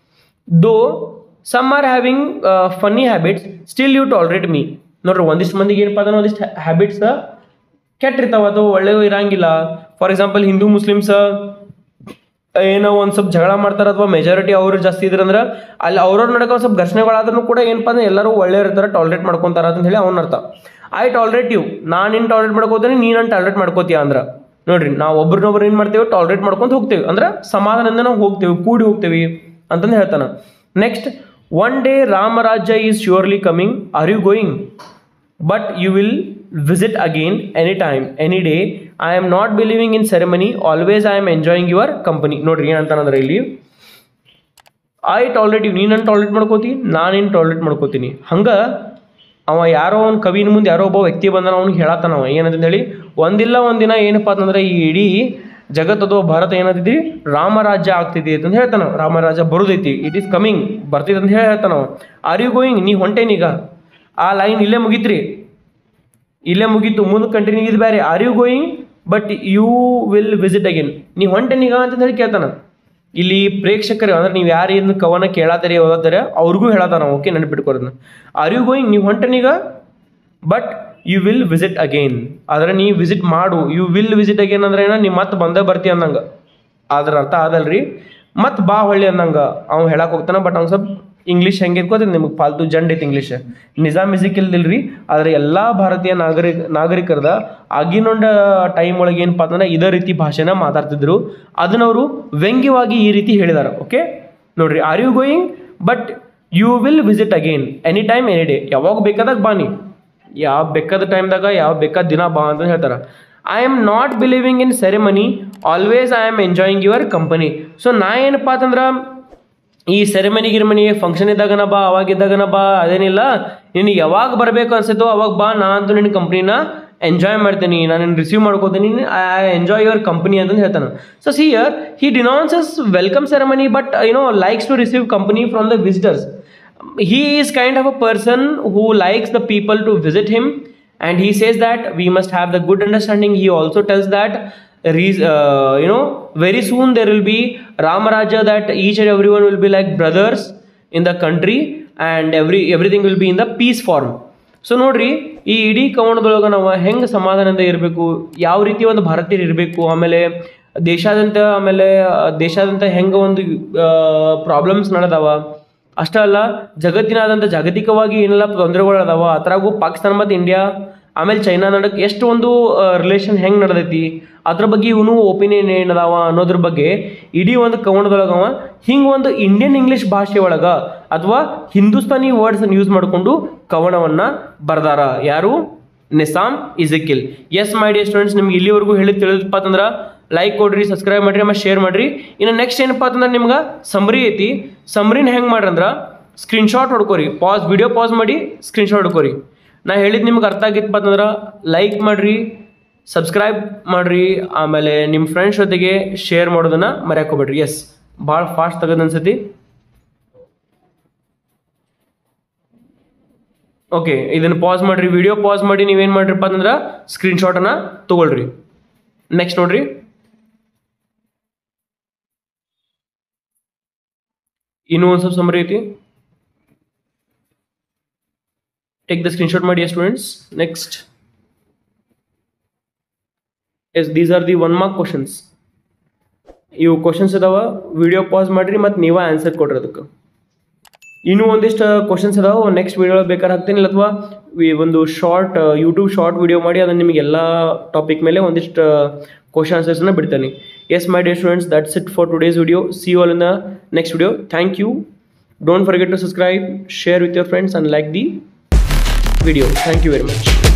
though some are having funny habits still you tolerate me. ನೋಡ್ರಿ ಒಂದಿಷ್ಟು ಮಂದಿಗೆ ಏನಪ್ಪ ಅಂದ್ರೆ ಒಂದಿಷ್ಟು ಹ್ಯಾಬಿಟ್ಸ್ ಕೆಟ್ಟಿರ್ತಾವ ಅಥವಾ ಒಳ್ಳೆಯವು ಇರಂಗಿಲ್ಲ. ಫಾರ್ ಎಕ್ಸಾಂಪಲ್ ಹಿಂದೂ ಮುಸ್ಲಿಮ್ಸ್ ಏನೋ ಒಂದು ಸ್ವಲ್ಪ ಜಗಳ ಮಾಡ್ತಾರೆ ಅಥವಾ ಮೆಜಾರಿಟಿ ಅವರು ಜಾಸ್ತಿ ಇದ್ರಂದ್ರೆ ಅಲ್ಲಿ ಅವ್ರವ್ರ ನಡಕ ಒಂದು ಸ್ವಲ್ಪ ಘರ್ಷಣೆಗಳಾದ್ರೂ ಕೂಡ ಏನಪ್ಪ ಅಂದ್ರೆ ಎಲ್ಲರೂ ಒಳ್ಳೆಯವ್ರು ಇರ್ತಾರೆ, ಟಾಲರೇಟ್ ಮಾಡ್ಕೊತಾರೆ ಅಂತ ಹೇಳಿ ಅವ್ನ ಅರ್ಥ. ಐ ಟಾಲರೇಟ್ ಯು, ನಾನು ನಿನ್ನ ಟಾಲರೇಟ್ ಮಾಡ್ಕೋತೀನಿ, ನೀನು ನಾನು ಟಾಲರೇಟ್ ಮಾಡ್ಕೋತೀಯ ಅಂದ್ರೆ ನೋಡ್ರಿ ನಾವು ಒಬ್ರನ್ನೊಬ್ರು ಏನು ಮಾಡ್ತೇವೆ ಟಾಲರೇಟ್ ಮಾಡ್ಕೊಂಡು ಹೋಗ್ತೇವೆ ಅಂದ್ರೆ ಸಮಾಧಾನದಿಂದ ನಾವು ಹೋಗ್ತೇವೆ, ಕೂಡಿ ಹೋಗ್ತೇವೆ ಅಂತಂದು ಹೇಳ್ತಾನೆ. Next, one day Ramrajya is surely coming, are you going? But you will visit again anytime any day. I am not believing in ceremony, always I am enjoying your company. ನೋಡ್ರಿ ಏನಂತಾನಂದ್ರೆ ಇಲ್ಲಿ ಐ ಟಾಲರೇಟ್ ಯು, ನೀನು tolerate ಮಾಡ್ಕೋತಿ, ನಾನು ನೀನು tolerate ಮಾಡ್ಕೋತೀನಿ. ಹಂಗೆ ಅವ ಯಾರೋ ಒಂದು ಕವಿನ ಮುಂದೆ ಯಾರೋ ಒಬ್ಬ ವ್ಯಕ್ತಿ ಬಂದ ಅವ್ನಿಗೆ ಹೇಳತ್ತಾನವ ಏನಂತ ಹೇಳಿ, ಒಂದಿಲ್ಲ ಒಂದಿನ ಏನಪ್ಪ ಅಂತಂದ್ರೆ ಈ ಇಡೀ ಜಗತ್ತದು ಭಾರತ ಏನಂತಿದ್ರಿ ರಾಮರಾಜ್ಯ ಆಗ್ತಿದೆ ಅಂತ ಹೇಳ್ತಾನ. ರಾಮರಾಜ್ಯ ಬರುದೈತಿ, ಇಟ್ ಈಸ್ ಕಮಿಂಗ್, ಬರ್ತಿದೆ ಅಂತ ಹೇಳ್ತಾನವ. ಆರ್ ಯು ಗೋಯಿಂಗ್, ನೀ ಹೊಂಟೇನೀಗ. ಆ ಲೈನ್ ಇಲ್ಲೇ ಮುಗಿತ್ರಿ, ಇಲ್ಲೇ ಮುಗೀತು, ಮುಂದೆ ಕಂಟಿನ್ಯೂ ಇದು ಬೇರೆ. Are you going but you will visit again, ನೀವು ಹೊಂಟೆನೀಗ ಅಂತ ಹೇಳಿ ಕೇಳ್ತಾನ. ಇಲ್ಲಿ ಪ್ರೇಕ್ಷಕರು ಅಂದ್ರೆ ನೀವು ಯಾರು ಏನು ಕವನ ಕೇಳಾತಾರೆ ಓದತ್ತಾರೆ ಅವ್ರಿಗೂ ಹೇಳತ್ತಾನ. ಓಕೆ ನೆನಪಿಟ್ಕೊರೋದನ್ನ, ಆರ್ ಯು ಗೋಯಿಂಗ್, ನೀವು ಹೊಂಟೆನೀಗ, but you will visit again, ಆದರೆ ನೀವು ವಿಸಿಟ್ ಮಾಡು. ಯು ವಿಲ್ ವಿಸಿಟ್ ಅಗೇನ್ ಅಂದ್ರೆ ಏನೋ ನೀವು ಮತ್ತೆ ಬಂದೇ ಬರ್ತೀಯ ಅಂದಂಗೆ, ಅದ್ರ ಅರ್ಥ ಅದಲ್ರಿ ಮತ್ತೆ ಬಾ ಹೊಳ್ಳಿ ಅಂದಂಗೆ ಅವ್ನು ಹೇಳಕ್ಕೆ ಹೋಗ್ತಾನೆ. ಬಟ್ ಅವ್ನು ಸ್ವಲ್ಪ ಇಂಗ್ಲೀಷ್ ಹೆಂಗೆ ಇಟ್ಕೋತೀನಿ ನಿಮಗೆ ಫಾಲ್ತು ಜಂಡ್ ಐತಿ ಇಂಗ್ಲೀಷ್. ನಿಜಾಮ್ ಇಲ್ದಿಲ್ರಿ, ಆದರೆ ಎಲ್ಲ ಭಾರತೀಯ ನಾಗರಿಕರದ ಆಗಿನೊಂಡ ಟೈಮ್ ಒಳಗೆ ಏನಪ್ಪ ಅಂತಂದ್ರೆ ಇದೇ ರೀತಿ ಭಾಷೆನ ಮಾತಾಡ್ತಿದ್ರು. ಅದನ್ನವರು ವ್ಯಂಗ್ಯವಾಗಿ ಈ ರೀತಿ ಹೇಳಿದಾರೆ. ಓಕೆ ನೋಡ್ರಿ, are you going but you will visit again any time any day, ಯಾವಾಗ ಬೇಕಾದಾಗ ಬಾ, ನೀ ಯಾವ ಬೇಕಾದ ಟೈಮ್ದಾಗ ಯಾವ ಬೇಕಾದ ದಿನ ಬಾ ಅಂತ ಹೇಳ್ತಾರೆ. I am not believing in ceremony, always I am enjoying your company. So ನಾ ಏನಪ್ಪ ಅಂತಂದ್ರೆ ಈ ಸೆರೆಮನಿ ಫಂಕ್ಷನ್ ಇದ್ದಾಗನ ಬಾ, ಅವಾಗಿದ್ದಾಗನ ಬಾ, ಅದೇನಿಲ್ಲ, ನಿನಗೆ ಯಾವಾಗ ಬರಬೇಕು ಅನ್ಸುತ್ತೋ ಅವಾಗ ಬಾ, ನಾ ಅಂತೂ ನಿನ್ನ ಕಂಪ್ನಿನ ಎಂಜಾಯ್ ಮಾಡ್ತೀನಿ, ನಾನು ನಿನ್ನ ರಿಸೀವ್ ಮಾಡ್ಕೋತೀನಿ, ಐ ಎಂಜಾಯ್ ಯುವರ್ ಕಂಪನಿ ಅಂತಂದು ಹೇಳ್ತಾನೆ. So here he denounces welcome ceremony but likes to receive company from the visitors. He is kind of a person who likes the people to visit him, and he says that we must have the good understanding. He also tells that very soon there will be Ramarajya, that each and everyone will be like brothers in the country, and everything will be in the peace form. So ನೋಡ್ರಿ, ಈ ಇಡೀ ಕವನದೊಳಗೆ ನಾವು ಹೆಂಗೆ ಸಮಾಧಾನದಿಂದ ಇರಬೇಕು, ಯಾವ ರೀತಿ ಒಂದು ಭಾರತೀಯರು ಇರಬೇಕು, ಆಮೇಲೆ ದೇಶಾದ್ಯಂತ ಹೆಂಗೆ ಒಂದು ಪ್ರಾಬ್ಲಮ್ಸ್ ನಡೆದಾವ, ಅಷ್ಟೇ ಅಲ್ಲ ಜಗತ್ತಿನಾದಂಥ ಜಾಗತಿಕವಾಗಿ ಏನೆಲ್ಲ ತೊಂದರೆಗಳು ಅದಾವ, ಅದ್ರಾಗೂ ಪಾಕಿಸ್ತಾನ ಮತ್ತು ಇಂಡಿಯಾ ಆಮೇಲೆ ಚೈನಾ ನಡಕ್ಕೆ ಎಷ್ಟು ಒಂದು ರಿಲೇಷನ್ ಹೆಂಗೆ ನಡೆದೈತಿ, ಅದ್ರ ಬಗ್ಗೆ ಇವನು ಒಪಿನಿಯನ್ ಏನದಾವ ಅನ್ನೋದ್ರ ಬಗ್ಗೆ ಇಡೀ ಒಂದು ಕವನದೊಳಗವ ಹಿಂಗೆ ಒಂದು ಇಂಡಿಯನ್ ಇಂಗ್ಲೀಷ್ ಭಾಷೆ ಒಳಗೆ ಅಥವಾ ಹಿಂದೂಸ್ತಾನಿ ವರ್ಡ್ಸನ್ನು ಯೂಸ್ ಮಾಡಿಕೊಂಡು ಕವನವನ್ನು ಬರ್ದಾರ. ಯಾರು? ನಿಸಾಮ್ ಇಜಿಕಿಲ್. ಎಸ್ ಮೈ ಡಿಯರ್ ಸ್ಟೂಡೆಂಟ್ಸ್, ನಿಮ್ಗೆ ಇಲ್ಲಿವರೆಗೂ ತಿಳಿದಪ್ಪ ಅಂತಂದ್ರೆ ಲೈಕ್ ಕೊಡ್ರಿ, ಸಬ್ಸ್ಕ್ರೈಬ್ ಮಾಡಿರಿ, ಆಮೇಲೆ ಶೇರ್ ಮಾಡಿರಿ. ಇನ್ನು ನೆಕ್ಸ್ಟ್ ಏನಪ್ಪ ಅಂತಂದ್ರೆ ನಿಮ್ಗೆ ಸಮ್ರಿ ಐತಿ, ಸಮ್ರಿನ ಹೆಂಗೆ ಮಾಡ್ರಿ ಅಂದ್ರೆ ಸ್ಕ್ರೀನ್ಶಾಟ್ ಹೊಡ್ಕೋರಿ, ವಿಡಿಯೋ ಪಾಸ್ ಮಾಡಿ ಸ್ಕ್ರೀನ್ಶಾಟ್ ಹೊಡ್ಕೋರಿ. ನಾ ಹೇಳಿದ್ದು ನಿಮ್ಗೆ ಅರ್ಥ ಆಗಿತ್ತಪ್ಪ ಅಂತಂದ್ರೆ ಲೈಕ್ ಮಾಡಿರಿ, ಸಬ್ಸ್ಕ್ರೈಬ್ ಮಾಡಿರಿ, ಆಮೇಲೆ ನಿಮ್ಮ ಫ್ರೆಂಡ್ಸ್ ಜೊತೆಗೆ ಶೇರ್ ಮಾಡೋದನ್ನು ಮರ್ಯಾಕೋಬೇಡ್ರಿ. ಎಸ್, ಭಾಳ ಫಾಸ್ಟ್ ತೆಗೆದು ಅನ್ಸತಿ. ಓಕೆ, ಇದನ್ನು ಪಾಸ್ ಮಾಡಿರಿ, ವಿಡಿಯೋ ಪಾಸ್ ಮಾಡಿ ನೀವೇನು ಮಾಡಿರಿಪ್ಪ ಅಂತಂದ್ರೆ ಸ್ಕ್ರೀನ್ಶಾಟನ್ನು ತೊಗೊಳ್ರಿ. ನೆಕ್ಸ್ಟ್ ನೋಡ್ರಿ, ಇನ್ನೂ ಒಂದು ಸ್ವಲ್ಪ ಸಮರಿ ಐತಿ, ಟೇಕ್ ದ ಸ್ಕ್ರೀನ್ಶಾಟ್ ಮಾಡಿ students. Next yes, these are the 1 mark questions. ಇವು ಕ್ವಶನ್ಸ್ ಇದಾವ, ವಿಡಿಯೋ ಪಾಸ್ ಮಾಡಿರಿ ಮತ್ತು ನೀವೇ ಆನ್ಸರ್ ಕೊಡ್ರಿ. ಅದಕ್ಕೆ ಇನ್ನೂ ಒಂದಿಷ್ಟು ಕ್ವಶನ್ಸ್ ಇದಾವೆ, ನೆಕ್ಸ್ಟ್ ವಿಡಿಯೋ ಬೇಕಾದ್ರೆ ಹಾಕ್ತೀನಿ, ಅಥವಾ ಒಂದು ಯೂಟ್ಯೂಬ್ ಶಾರ್ಟ್ ವಿಡಿಯೋ ಮಾಡಿ ಅದನ್ನು ನಿಮಗೆ ಎಲ್ಲ ಟಾಪಿಕ್ ಮೇಲೆ ಒಂದಿಷ್ಟು ಕ್ವಶನ್ ಆನ್ಸರ್ಸ್ನ ಬಿಡ್ತಾನೆ. Yes my dear students, that's it for today's video. See you all in the next video. Thank you. Don't forget to subscribe, share with your friends and like the video. Thank you very much.